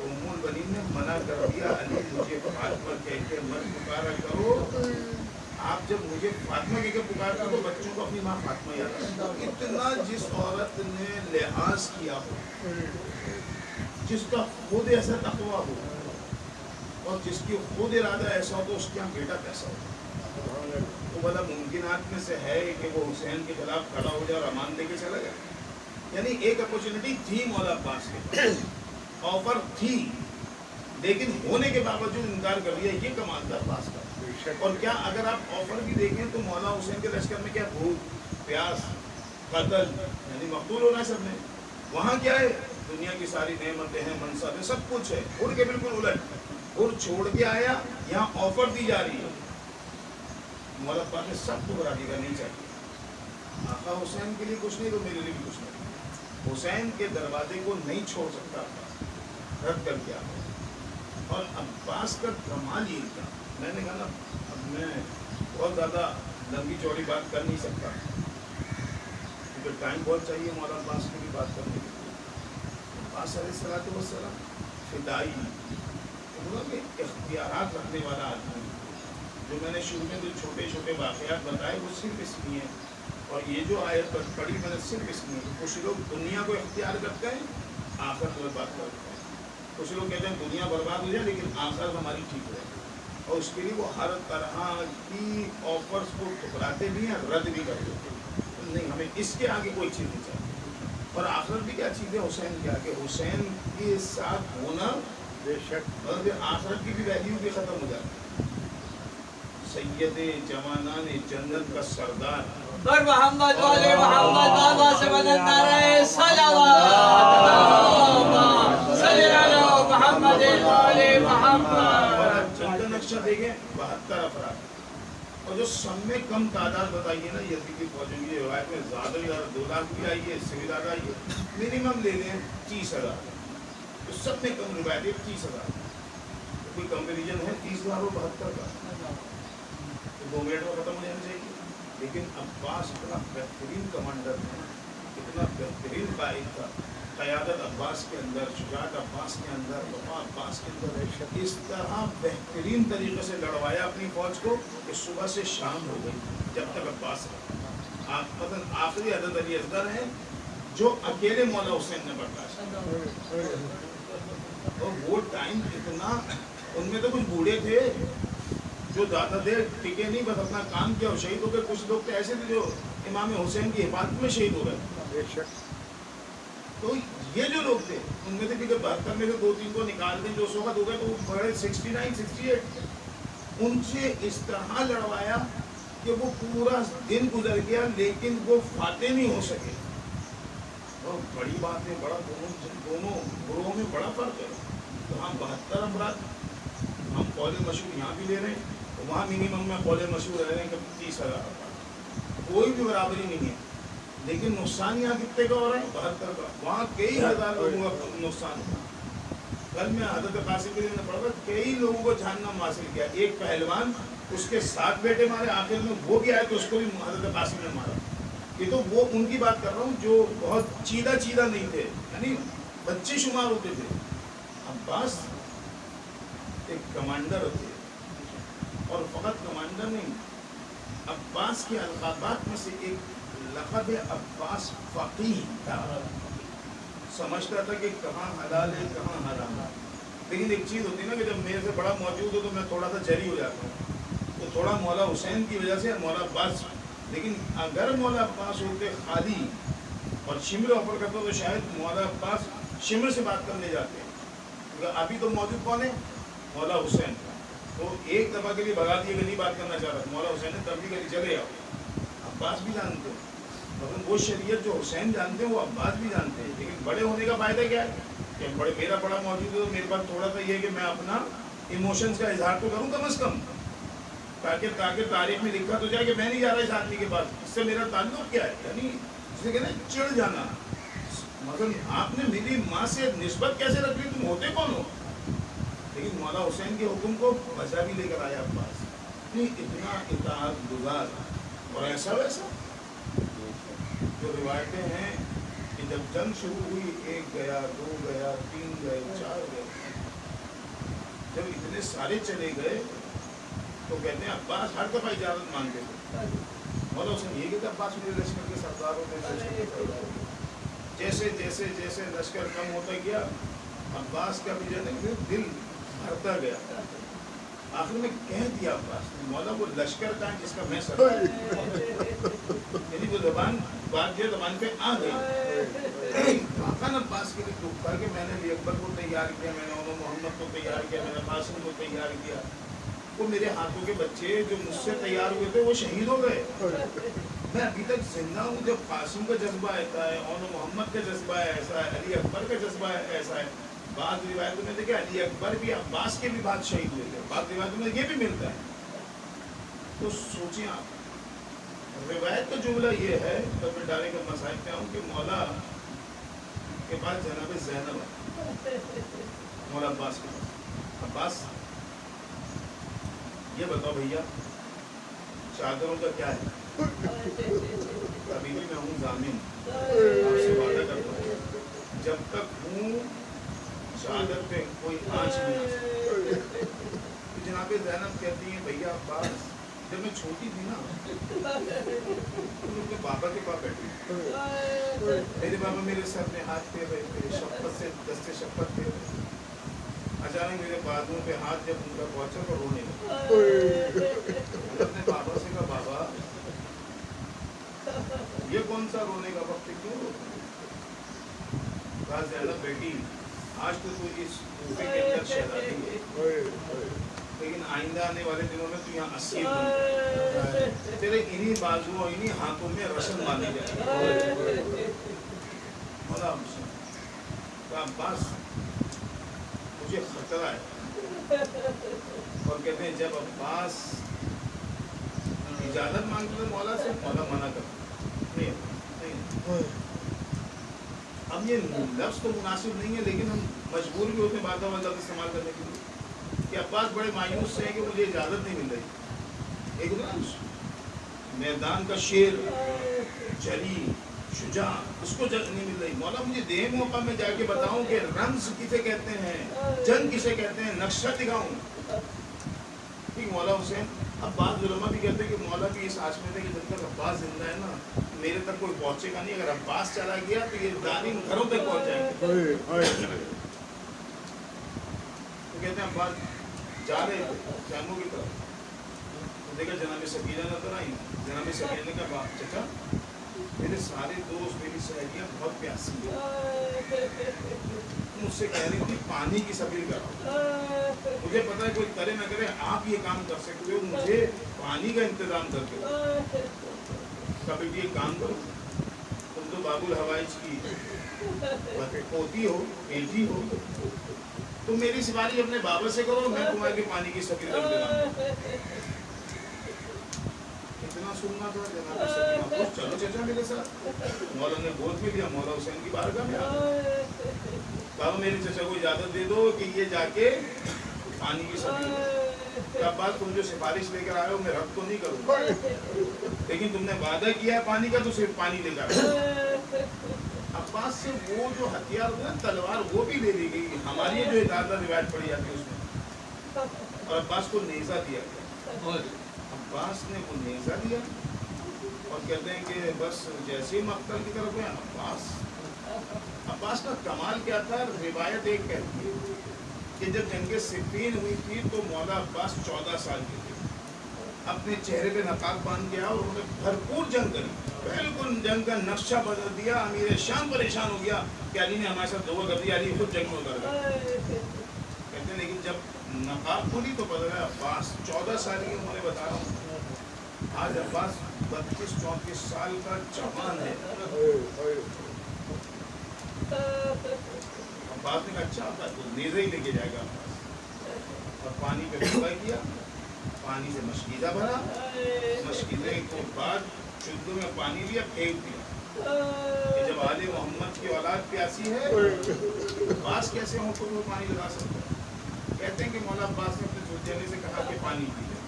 A: ام المؤمنین نے منع کر دیا، علی مجھے فاطمہ کہہ کے مت پکارا کرو، آپ جب مجھے فاطمہ کہہ کے پکارتے تو بچوں کو اپنی ماں فاطمہ یاد آتا۔ اتنا جس عورت نے لحاظ کیا ہو، جس کا خود ایسا تقویٰ ہو اور جس کی خود ارادہ ایسا ہو تو اس کے یہاں بیٹا کیسا ہو؟ تو بڑا ممکنات میں سے ہے کہ وہ حسین کے خلاف کھڑا ہو جائے اور امان دے کے چلا جائے۔ یعنی ایک اپورچونٹی تھی مولا عباس کے پاس، آفر تھی، لیکن ہونے کے باوجود انکار کر دیا۔ یہ کمال تھا عباس کا۔ اور کیا اگر آپ آفر بھی دیکھیں تو مولا حسین کے لشکر میں کیا بھوک، پیاس، قتل، یعنی مقتول ہونا ہے سب نے۔ وہاں کیا ہے؟ دنیا کی ساری نعمتیں ہیں، منصب ہے، سب کچھ ہے، اڑ کے بالکل الٹ، اور چھوڑ کے آیا، یہاں آفر دی جا رہی ہے۔ مولا عباس نے سب کو برابری کا نہیں چاہیے، آقا حسین کے لیے کچھ نہیں تو میرے لیے بھی کچھ نہیں۔ حسین کے دروازے کو نہیں چھوڑ سکتا تھا، رد کر دیا۔ اور عباس کا کمال یہ تھا، میں نے کہا نا اب میں بہت زیادہ لمبی چوڑی بات کر نہیں سکتا کیونکہ ٹائم بہت چاہیے مولانا عباس کی بھی بات کرنے کے لیے۔ عباس علیہ الصلوۃ والسلام فدائی، کہ اختیارات رکھنے والا آدمی، جو میں نے شروع میں جو چھوٹے چھوٹے واقعات بتائے وہ صرف اس لیے ہیں، اور یہ جو آیت پڑھی میں نے صرف اس لیے، کچھ لوگ دنیا کو اختیار کرتے ہیں، آخرت برباد کرتے ہیں۔ کچھ لوگ کہتے ہیں دنیا برباد ہو جائے لیکن آخرت ہماری ٹھیک رہے، اور اس کے لیے وہ ہر طرح کی آفرز کو ٹھکراتے بھی ہیں، رد بھی کرتے ہیں۔ نہیں، ہمیں اس کے آگے کوئی چیز نہیں چاہیے۔ اور آخرت بھی کیا چیز ہے؟ حسین کے آگے حسین کے ساتھ ہونا بے شک، اور آخرت کی بھی ویلیو بھی ختم ہو جاتی ہے۔ سید جوانان جنت کا سردار
E: بر محمد والے محمد بابا سے بلند آ رہے صلوات صلی اللہ محمد والے محمد۔
A: جنگ کا نقشہ دیکھیں، 72 افراد، اور جو سب میں کم تعداد بتائیے نا یزیدی فوجوں کی روایت میں زیادہ سے زیادہ 2 لاکھ بھی آئی ہے، اس سے بھی زیادہ آئی ہے، منیمم لے لیں 30,000، تو سب میں کم روایت ہے 30,000۔ کوئی کمپیریزن ہے 30,000 اور 72 کا؟ 2 منٹ میں ختم ہو جانا چاہیے۔ لیکن عباس اتنا بہترین کمانڈر تھا، اتنا بہترین قائد تھا، قیادت عباس کے اندر، شجاعت عباس کے اندر، وفا عباس کے اندر، اس طرح بہترین طریقے سے لڑوایا اپنی فوج کو کہ صبح سے شام ہو گئی جب تک عباس رہا۔ مثلا آخری حضرت علی اصغر ہیں جو اکیلے مولا حسین نے برداشت، اور وہ ٹائم اتنا، ان میں تو کچھ بوڑھے تھے جو زیادہ دیر ٹکے نہیں، بس اپنا کام کیا اور شہید ہو گئے۔ کچھ لوگ تو ایسے تھے جو امام حسین کی حفاظت میں شہید ہو گئے۔ تو یہ جو لوگ تھے ان میں سے بھی 72 میں سے 2-3 کو نکال دیں جو اس وقت ہو گئے، تو وہ بڑے 69 68 ان سے اس طرح لڑوایا کہ وہ پورا دن گزر گیا لیکن وہ فاتح نہیں ہو سکے۔ اور بڑی بات ہے، بڑا دونوں گروہوں میں بڑا فرق ہے۔ تو ہم 72 افراد، ہم قول مشہور یہاں بھی لے رہے ہیں، وہاں منیمم میں قول مشہور رہ رہے ہیں کہ 30,000 افراد، کوئی بھی برابری نہیں ہے، لیکن نقصان یہاں کتنے کا ہو رہا ہے؟ 72 کا۔ وہاں کئی ہزار لوگوں کا نقصان ہوا۔ کل میں حضرت قاسم کے لیے نے پڑھا، کئی لوگوں کو جہنم حاصل کیا۔ ایک پہلوان، اس کے 7 بیٹے مارے، آخر میں وہ بھی آئے تو اس کو بھی حضرت قاسم نے مارا۔ یہ تو وہ ان کی بات کر رہا ہوں جو بہت چیدہ نہیں تھے، یعنی بچے شمار ہوتے تھے۔ عباس ایک کمانڈر ہوتے، اور فقط کمانڈر نہیں، عباس کے القابات میں سے ایک لقب عباس فقیہ تھا۔ سمجھتا تھا کہ کہاں حلال ہے کہاں حرام ہے، لیکن ایک چیز ہوتی ہے نا کہ جب میرے سے بڑا موجود ہو تو میں تھوڑا سا جری ہو جاتا ہوں، تو تھوڑا مولا حسین کی وجہ سے مولا عباس، لیکن اگر مولا عباس ہوتے خالی اور شمر آفر کرتا تو شاید مولا عباس شمر سے بات کرنے جاتے ہیں، کیونکہ ابھی تو موجود کون ہے؟ مولا حسین. تو ایک دفعہ کے لیے بھگا دیے کہ نہیں بات کرنا چاہ رہا، مولا حسین نے تب بھی کہی چلے آؤ. عباس بھی جانتے ہیں مگر وہ شریعت جو حسین جانتے ہیں وہ عباس بھی جانتے ہیں، لیکن بڑے ہونے کا فائدہ کیا ہے کہ میرا بڑا موجود ہے تو میرے پاس تھوڑا سا یہ ہے کہ میں اپنا ایموشنز کا اظہار تو کروں کم از کم، تاکہ تاریخ میں لکھا تو جائے کہ میں نہیں جا رہا اس آدمی کے پاس، اس سے میرا تعلق کیا ہے، یعنی جسے کہتے ہیں چڑ جانا. مگر آپ نے میری ماں سے نسبت کیسے رکھ لی، تم ہوتے کون ہو؟ لیکن مولا حسین کے حکم کو بچا بھی لے کر آیا عباس. اتنا اطاعت گزار اور ایسا ویسا. جو روایتیں ہیں کہ جب جنگ شروع ہوئی 1 گیا 2 گیا 3 گئے 4 گئے، جب اتنے سارے چلے گئے تو کہتے ہیں عباس ہر دفعہ اجازت مانگتے تھے. مولا حسین یہ کہ عباس میرے لشکر کے سردار ہوتے، جیسے جیسے جیسے لشکر کم ہوتا گیا عباس کا بھی جو ہے دل بھرتا گیا. آخر میں کہہ دیا عباس مولا وہ لشکر کا جس کا میں سردار، یعنی وہ زبان بات جو زبان پہ آ گئی. خاقان عباس کے لیے ٹوٹ کر کے میں نے علی اکبر کو تیار کیا، میں نے عمر محمد کو تیار کیا، میں نے قاسم کو تیار کیا. وہ میرے ہاتھوں کے بچے جو مجھ سے تیار ہوئے تھے وہ شہید ہو گئے. میں ابھی تک زندہ ہوں. جب قاسم کا جذبہ ایسا ہے، عمر محمد کا جذبہ ایسا ہے، علی اکبر کا جذبہ ایسا ہے. بعض روایتوں میں دیکھیں علی اکبر بھی عباس کے بھی بعد شہید ہوئے تھے، بعض روایتوں میں یہ بھی ملتا ہے. تو سوچیں آپ، روایت کا جملہ یہ ہے، تب میں ڈالے کا مصائب پہ آؤں کہ مولا کے پاس جناب زینب ہے، مولا عباس کے پاس. عباس یہ بتاؤ بھیا چادروں کا کیا ہے؟ ابھی بھی میں ہوں ضامن، آپ سے وعدہ کرتا ہوں جب تک ہوں چادر پہ کوئی آنچ نہیں آ سکتی. جناب زینب کہتی ہیں بھیا عباس جب میں چھوٹی تھی نا ان کے بابا کے پاس بیٹھی، میرے بابا میرے سر میں ہاتھ پھیر رہے تھے، شفقت سے دستے شفقت پھیر رہے تھے. اچانک میرے بازو پہ ہاتھ جب ان کا پہنچا تو رونے لگا. اپنے بابا سے کہا بابا یہ کون سا رونے کا وقت ہے، کیوں روتے؟ کہا زینب بیٹی آج تو اس کوفے کے اندر شہزادی ہے، لیکن آئندہ آنے والے دنوں میں تو یہاں اسیر بن تیرے انہی بازو اور انہی ہاتھوں میں رسم مانی جائے. مولا کہا عباس مجھے خطرہ ہے. اور کہتے ہیں جب عباس اجازت مانگتے مولا سے، مولا منع کرتا نہیں. اب یہ لفظ تو مناسب نہیں ہے لیکن ہم مجبور بھی ہوتے ہیں بعض لفظ استعمال کرنے کے لیے کہ عباس بڑے مایوس سے ہیں کہ مجھے اجازت نہیں مل رہی. ایک میدان کا شیر جری شجاع اس کو نہیں مل رہی. مولا مجھے دے موقع میں جا کے بتاؤں کہ رمز کسے کہتے ہیں، جنگ کسے کہتے ہیں، نقشہ دکھاؤں. ٹھیک مولا حسین. اب بعض علماء بھی کہتے ہیں کہ مولا بھی اس آس میں تھے کہ جب تک عباس زندہ ہے نا میرے تک کوئی پہنچے گا نہیں، اگر عباس چلا گیا تو یہ دارین گھروں تک پہنچ جائیں گے. تو کہتے ہیں عباس جا رہے تھے خیموں کی طرف، تو دیکھا جناب سکینہ نظر آئی. جناب سکینہ نے کہا چچا میرے سارے دوست میری سہیلیاں بہت پیاسی ہیں، مجھ سے کہہ رہی تھی پانی کی سبیل کراؤ. مجھے پتا ہے کوئی کرے نہ کرے آپ یہ کام کر سکتے ہو، مجھے پانی کا انتظام کر کے کبھی بھی ایک کام کرو. تم تو باب الحوائج کی پوتی ہو بیٹی ہو، تم میری سفارش اپنے بابا سے کرو، میں تمہارے کے پانی کی سبیل کر دوں. اتنا سننا تھا جناب سکینہ چلو چچا میرے ساتھ. مولا نے گود بھی لیا، مولا حسین کی بارگاہ میں آ گئے. بابا میرے چچا کو اجازت دے دو کہ یہ جا کے پانی کی سبیل. عباس تم جو سفارش لے کر آئے ہو میں رد تو نہیں کروں، لیکن تم نے وعدہ کیا ہے پانی کا تو صرف پانی لے کر آئے. عباس سے وہ جو ہتھیار ہوتا ہے تلوار وہ بھی لے لی گئی. ہماری جو اجازت روایت پڑی جاتی ہے اس میں، اور عباس کو نیزہ دیا گیا. عباس نے وہ نیزہ دیا اور کہتے ہیں کہ بس جیسے ہی مقتل کی طرف گئے عباس کا کمال کیا تھا. روایت ایک کہتی ہے کہ جب جنگ صفین ہوئی تھی تو مولا عباس 14 سال کے تھے، اپنے چہرے پہ نقاب باندھ گیا اور انہوں نے بھرپور جنگ کری، بالکل جنگ کا نقشہ بدل دیا. امیر شام پریشان ہو گیا کہ علی نے ہمارے ساتھ دعا کر دیا، علی خود جنگ میں اتر گیا. کہتے ہیں لیکن جب نقاب کھولی تو پتہ ہے عباس 14 سال کی عمر، بتا رہا ہوں آج عباس 32-34 سال کا جوان ہے. عباس نے کہا اچھا ہوتا ہے تو نیزہ ہی لے کے جائے گا عباس، اور پانی پہ دعا کیا، پانی سے مشکیزہ بھرا، مشکیزے کے بعد چدوں میں پانی لیا، پھینک دیا کہ جب آل محمد کی اولاد پیاسی ہے عباس کیسے ہونٹوں میں پانی لگا سکتا ہے. کہتے ہیں کہ مولا عباس نے اپنے زوجینے سے کہا کہ پانی پی لے،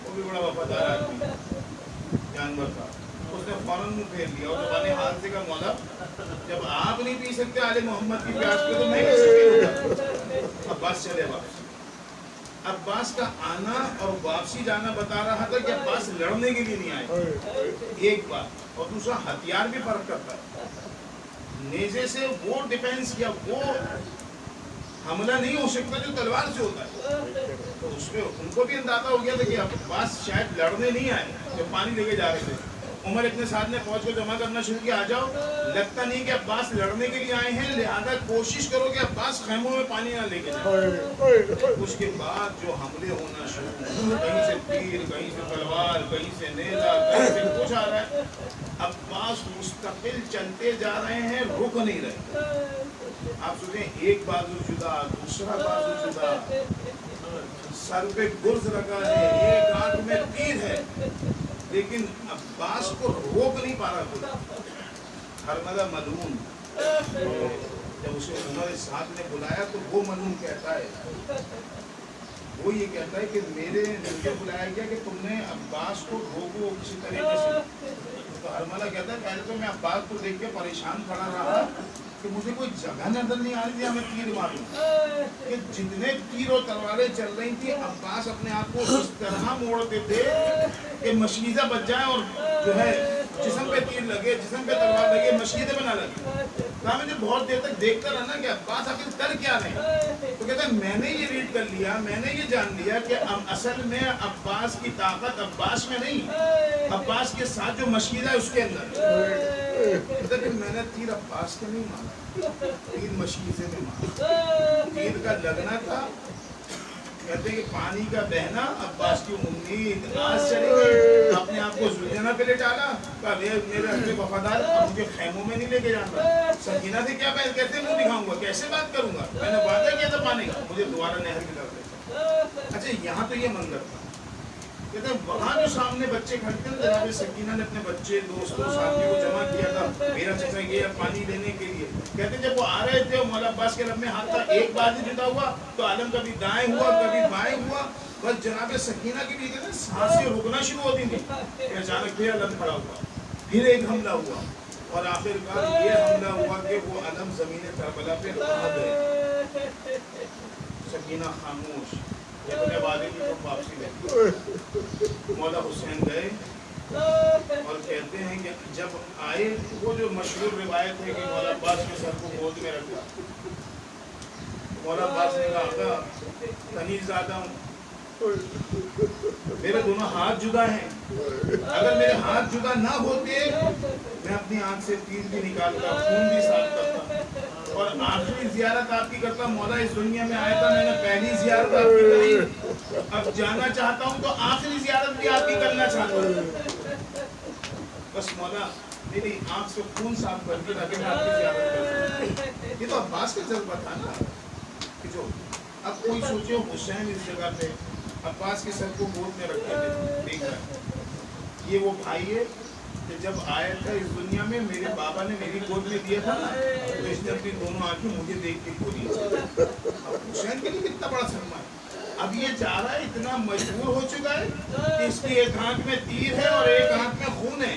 A: وہ بھی بڑا وفادار آدمی جانور تھا، اس نے فوراً منہ پھیر لیا اور زبان حال سے کہا مولا جب آپ نہیں پی سکتے آل محمد کی پیاس پہ تو میں کیسے پی لوں. عباس چلے واپس. عباس کا آنا اور واپسی جانا بتا رہا تھا کہ عباس لڑنے کے لیے نہیں آئے، ایک بات، اور دوسرا ہتھیار بھی فرق کرتا ہے. نیزے سے وہ ڈیفینس کیا، وہ حملہ نہیں ہو سکتا جو تلوار سے ہوتا ہے. تو اس میں ان کو بھی اندازہ ہو گیا تھا کہ عباس شاید لڑنے نہیں آئے جب پانی لے کے جا رہے تھے. عمر اتنے ساتھ نے فوج کو جمع کرنا شروع کیا، آ جاؤ، لگتا نہیں کہ عباس لڑنے کے لیے آئے ہیں، لہذا کوشش کرو کہ عباس خیموں میں پانی نہ لے کے جائے. اس کے بعد جو حملے ہونا شروع، کہیں سے تیر، کہیں سے تلوار، کہیں سے نیزہ، کہیں سے کچھ آ رہا ہے. عباس مستقل چلتے جا رہے ہیں، رک نہیں رہے. آپ سوچیں ایک بازو جدا، دوسرا بازو جدا، سر پہ گرز رکھا ہے، ایک آنکھ میں تیر ہے، لیکن عباس کو روک نہیں پا رہا کوئی. حرملہ ملعون، جب اسے عمر سعد نے بلایا تو وہ ملعون کہتا ہے، وہ یہ کہتا ہے کہ مجھے بلایا گیا کہ تم نے عباس کو روکو کسی طریقے سے. تو حرملہ کہتا ہے پہلے تو میں عباس کو دیکھ کے پریشان کھڑا رہا کہ مجھے کوئی جگہ نظر نہیں آ رہی تھی ہمیں تیر ماروں، کہ جتنے تیر اور تلواریں چل رہی تھی عباس اپنے آپ کو اس طرح موڑتے تھے کہ مشکیزہ بچ جائے اور جو ہے جسم پہ تیر لگے، جسم پہ تلوار لگے، مشکیزے پہ نہ لگے. کہا مجھے بہت دیر تک دیکھتا رہنا کہ عباس آخر کر کیا رہے. تو کہتا ہے میں نے یہ ریڈ کر لیا، میں نے یہ جان لیا کہ اصل میں عباس کی طاقت عباس میں نہیں، عباس کے ساتھ جو مشکیزہ ہے اس کے اندر. کہتا ہے کہ میں نے تیر عباس کے نہیں مارا، تیر مشکیزے میں مارا. تیر کا لگنا تھا، کہتے ہیں کہ پانی کا بہنا عباس کی امید آج چلی گئی. اپنے آپ کو زلیجانہ پہ لے ڈالا، کہا میرے اپنے وفادار اب مجھے خیموں میں نہیں لے کے جانا. سکینہ سے کیا میں کیسے منہ دکھاؤں گا، کیسے بات کروں گا، میں نے وعدہ کیا تھا پانی کا، مجھے دوبارہ نہر کی طرف لے. اچھا یہاں تو یہ منظر تھا. کہتے ہیں وہاں جو سامنے بچے کھڑے تھے، جناب سکینہ نے اپنے بچے دوستوں ساتھیوں کو جمع کیا تھا، میرا چچا گیا پانی لینے کے لیے. کہتے ہیں جب وہ آ رہے تھے مولا عباس کے لب میں ہاتھ تھا، ایک بازو جدا ہوا تو عالم کبھی دائیں ہوا کبھی بائیں ہوا، بس جناب سکینہ کی بھی کہتے ہیں سانسیں رکنا شروع ہوتی تھی. اچانک پھر علم کھڑا ہوا، پھر ایک حملہ ہوا، اور آخر کار یہ حملہ ہوا کہ وہ علم زمین کربلا پہ آ گئے. سکینہ خاموش، اپنے والد کی طرف واپسی لے. مولا حسین گئے اور کہتے ہیں کہ جب آئے وہ جو مشہور روایت ہے کہ مولا عباس کے سر کو گود میں رکھا. مولا عباس نے کہا آقا تنیز زیادہ ہوں، میرے دونوں ہاتھ جدا ہیں، اگر میرے ہاتھ جدا نہ ہوتے میں اپنی آنکھ سے تیر بھی نکالتا، خون بھی صاف کرتا، اور آخری زیارت آپ کی کرتا. مولا اس دنیا میں آیا تھا، میں نے پہلی زیارت آپ کی کری، اب جانا چاہتا ہوں تو آخری زیارت بھی آپ کی کرنا چاہتا ہوں. بس مولا میری آنکھ سے خون صاف کر کے تاکہ میں آپ کی زیارت کرتا. یہ تو عباس کا جذبہ تھا نا کہ جو اب کوئی سوچے حسین اس جگہ پہ عباس کے سر کو گود میں رکھے تھے. دیکھ رہا ہے یہ وہ بھائی ہے کہ جب آیا تھا اس دنیا میں میرے بابا نے میری گود میں دیا تھا تو اس نے اپنی دونوں آنکھیں مجھے دیکھ کے کھولی. اب حسین کے لیے کتنا بڑا صدمہ ہے. اب یہ جا رہا ہے، اتنا مجبور ہو چکا ہے کہ اس کی ایک آنکھ میں تیر ہے اور ایک آنکھ میں خون ہے.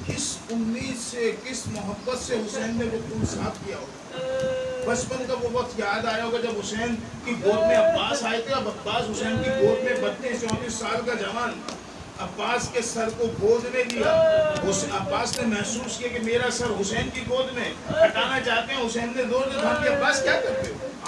A: کس امید سے، کس محبت سے حسین نے وہ خون صاف کیا ہوگا. بچپن کا وہ وقت یاد آیا ہوگا جب حسین کی گود میں عباس آئے تھے. اب عباس حسین کی گود میں 32-34 سال کا جوان عباس کے سر کو گود میں لیا. عباس نے محسوس کیا کہ میرا سر حسین کی گود میں، ہٹانا چاہتے ہیں. حسین نے زور سے کہا کہ عباس کیا کرتے ہو،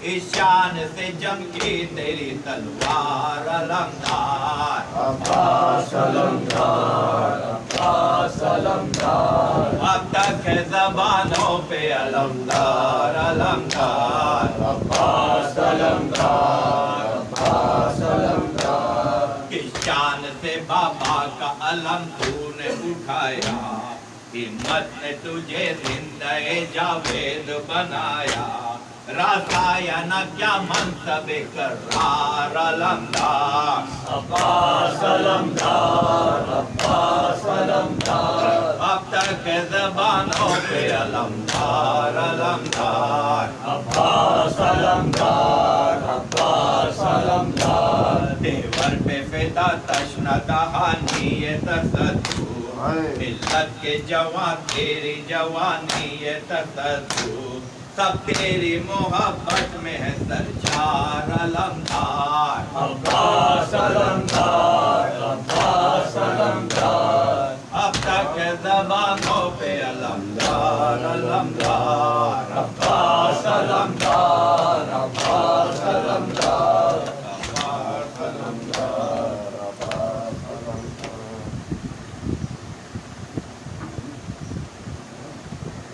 F: اس شان سے جم کی تیری تلوار علمدار
E: عباس علمدار عباس علمدار
F: اب تک ہے زبانوں پہ علمدار علمدار
E: عباس علمدار عباس علمدار
F: کس شان سے بابا کا علم تو نے اٹھایا ہمت نے تجھے زندہ جاوید بنایا رسایا نہ کیا منصب قرار علمدار
E: عباس علمدار عباس علمدار
F: اب تک زبانوں پہ علمدار علمدار
E: عباس علمدار عباس علمدار
F: دیور پہ فدا تشنہ کہانی یہ تصدو ملت کے جوان تیری جوانی یہ تصدو سب تیری محبت میں ہے سرشار علمدار
E: عباس علمدار عباس علمدار
F: اب تک زبانوں پہ علمدار علمدار
E: عباس علمدار عباس علمدار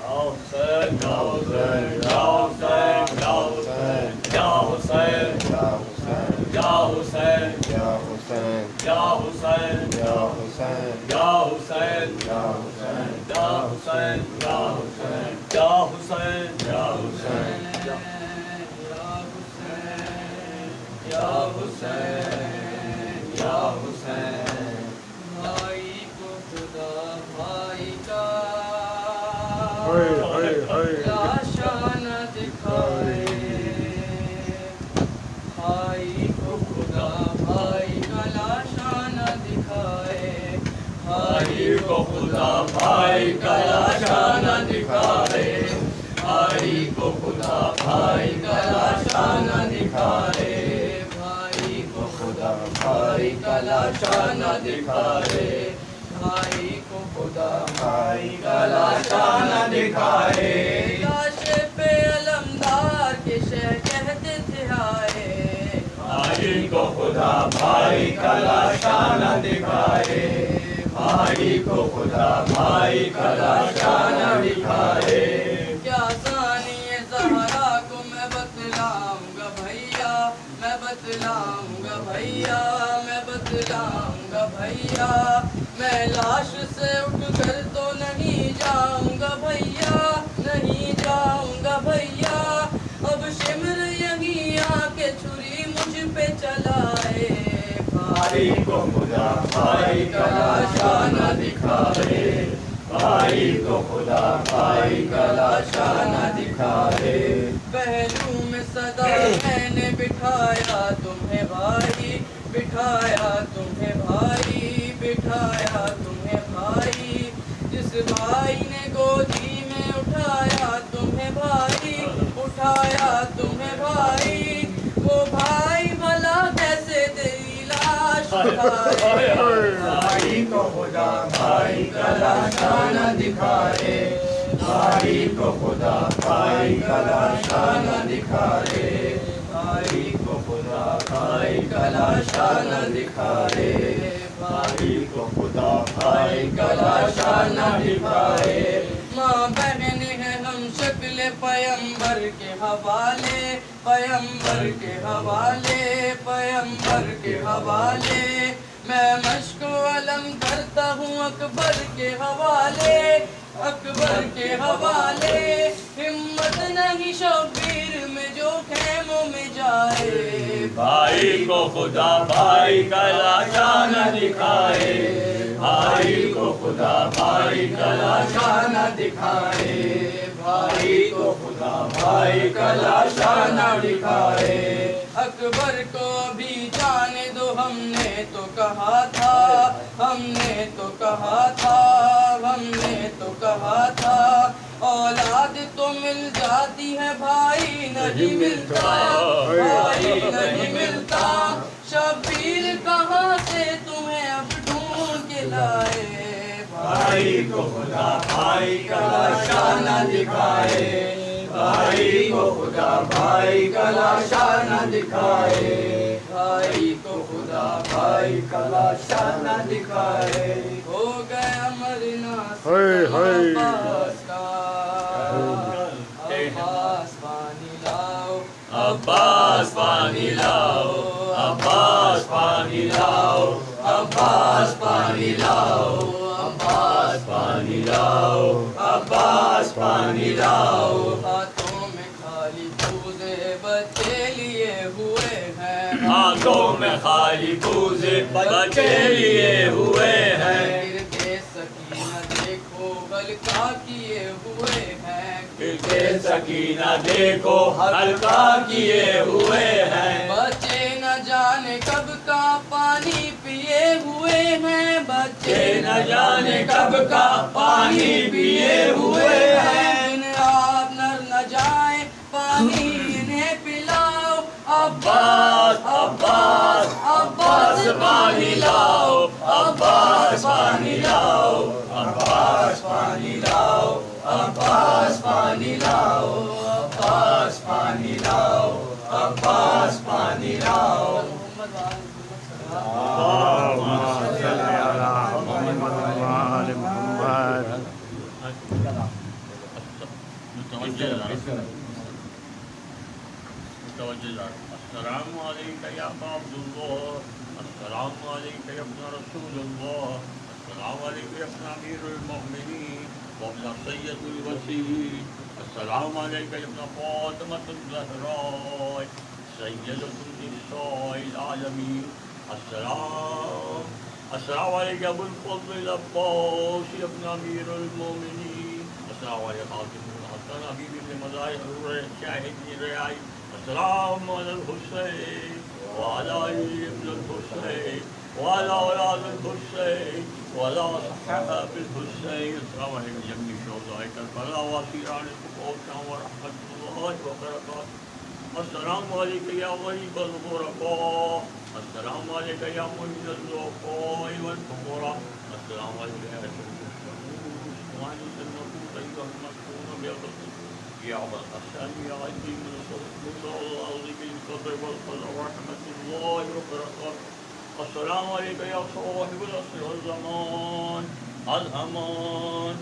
E: یا حسین یا حسین یا حسین یا حسین یا حسین یا حسین یا حسین یا حسین یا حسین یا حسین یا حسین یا حسین یا حسین یا حسین یا حسین
C: بھائی کو خدا بھائی کا لاشا نہ دکھائے بھائی کو خدا بھائی کا لاشا نہ دکھائے
E: بھائی کو خدا بھائی کا لاشا نہ دکھائے بھائی کو خدا بھائی کا لاشا نہ دکھائے
C: بھائی کو
E: خدا بھائی کا لاشا نہ دکھائے
C: بھائی کو خدا
E: بھائی کا لاشا نہ دکھائے
C: لاش پہ علمدار کے شہ کہتے تھے آئے
E: بھائی کو خدا بھائی کا لاشا نہ دکھائے بھائی کو خدا بھائی کا لاشا نہ دکھائے
C: کیا ثانی زہرا کو میں بتلاؤں گا بھیا میں بتلاؤں گا بھیا میں بتلاؤں گا بھیا میں لاش سے اٹھ کر تو نہیں جاؤں گا بھیا نہیں جاؤں گا بھیا اب شمر یہیں آ کے چھری مجھ پہ چلائے
E: بھائی کو خدا بھائی کا لاشا نہ دکھائے بھائی کو خدا بھائی کا لاشا نہ دکھائے
C: پہلو میں صدا میں نے بٹھایا تمہیں بھائی بٹھایا تمہیں بھائی بٹھایا تمہیں بھائی جس بھائی نے گودی میں اٹھایا تمہیں بھائی اٹھایا تمہیں بھائی وہ بھائی بھلا کیسے تیری لاش اٹھائے
E: بھائی کو خدا بھائی کا لاشا نہ دکھائے بھائی کو خدا بھائی کا لاشا نہ دکھائے بھائی کو خدا بھائی کا لاشا نہ دکھائے بھائی کو خدا بھائی کا لاشا نہ دکھائے
C: ماں بہن ہے ہم شکل پیمبر کے حوالے پیمبر کے حوالے پیمبر کے حوالے میں مشق و علم کرتا ہوں اکبر کے حوالے اکبر کے حوالے ہمت نہیں شبیر میں جو خیموں میں جائے
E: بھائی کو خدا بھائی کا لاشا نہ دکھائے بھائی کو خدا بھائی کا لاشا نہ دکھائے بھائی کو خدا بھائی کا لاشا نہ دکھائے
C: اکبر کو بھی جانے دو ہم نے تو کہا تھا ہم نے تو کہا تھا ہم نے تو کہا تھا اولاد تو مل جاتی ہے بھائی نہیں ملتا بھائی نہیں ملتا شبیر کہاں سے تمہیں اب ڈھونڈ کے لائے
E: بھائی کو خدا بھائی کا لاشا نہ دکھائے
C: بھائی کو خدا بھائی کا لاشا نہ دکھائے، بھائی کو خدا بھائی کا لاشا نہ دکھائے، ہو گیا مرنا عباس کا، عباس پانی لاؤ، عباس پانی لاؤ، عباس پانی لاؤ، عباس پانی لاؤ، عباس پانی لاؤ، عباس پانی لاؤ، ہاتھوں میں خالی پوزے بچے لیے ہوئے ہیں، ہاتھوں میں خالی پوزے بچے لیے ہوئے ہیں، گر کے سکینہ دیکھو ہلکا کیے ہوئے ہیں، گر کے سکینہ دیکھو ہلکا کیے ہوئے ہیں، بچے نہ جانے کب کا پانی پیے ہوئے ہیں، بچے نہ جانے کب کا پانی پیے ہوئے ہیں، ان آپ نہ جائیں پانی انہیں پلاؤ، عباس عباس عباس پانی لاؤ، عباس پانی لاؤ، عباس پانی لاؤ، عباس پانی لاؤ، عباس پانی لاؤ، عباس پانی لاؤ،
D: السلام علیکم یا عبد اللہ، السلام علیکم یا ابن رسول اللہ، السلام علیکم یا ابن امیر المؤمنین وابن سید الوسیع، السلام علیکم یا ابن فاطمۃ الزہراء سیدۃ النساء العالمین، السلام علیکم یا ابو الفضل العباس یا ابن امیر المؤمنین، السلام علیکم خاتم الحسن حبیب ابن مظاہر شاہد بن رعائی، السلام علی الحسین وعلی علی ابن الحسین وعلی اولاد الحسین وعلی صحابہ الحسین، السلام علیکم جمیع شہداء کربلا واسیران الشام ورحمۃ اللہ وبرکاتہ، السلام علیکم یا غریب الغرباء، السلام علیکم یا معین الضعفاء والفقراء، السلام علیکم یا شمس الشموس وعلی النبوت ایها المكتوم بالقدس یا الحسن یا عظیم الصدق العظیم القدر والقدر ورحمۃ اللہ وبرکاتہ، السلام علیکم یا صاحب العصر والزمان، الامان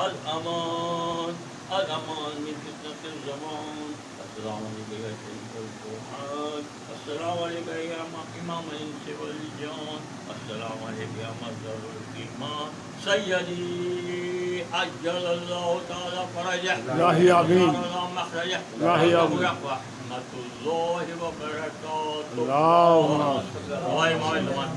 D: الامان الامان من فتنة الزمان، السلام علیکم یا شریف القرآن، السلام علیکم یا امام الانس والجان، السلام علیکم یا مصدر الایمان، سیدی عجل اللہ تعالی فرجہ،
B: الہی آمین،
D: مخرجہ،
B: الہی آمین،
D: رحمۃ اللہ وبرکاتہ،
B: اللہم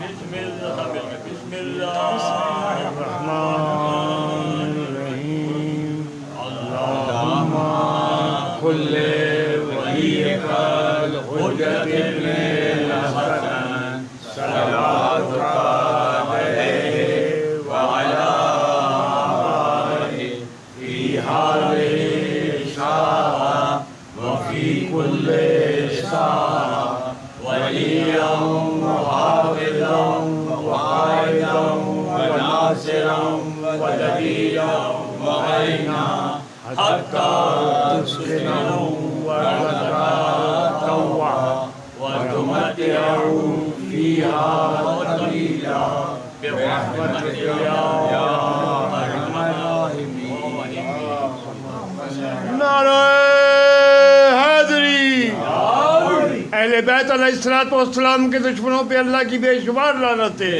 D: بسم اللہ بسم اللہ
B: الرحمن الرحیم، اللہم کل ولیک الحجۃ ابن الحسن صلواتک علیہ وعلی آلہ فی حال ساعة وفی کل ساعة ولیاً وحافظاً وقائداً وناصراً ونبیاً وعینا حتی تسکنوا أرضك طوعا وتمتعوا فيها قليلا برحمتك يا أرحم الراحمين. نعرہ حیدری، اہل بیت علیہ السلام کے دشمنوں پہ اللہ کی بے شمار لعنتیں،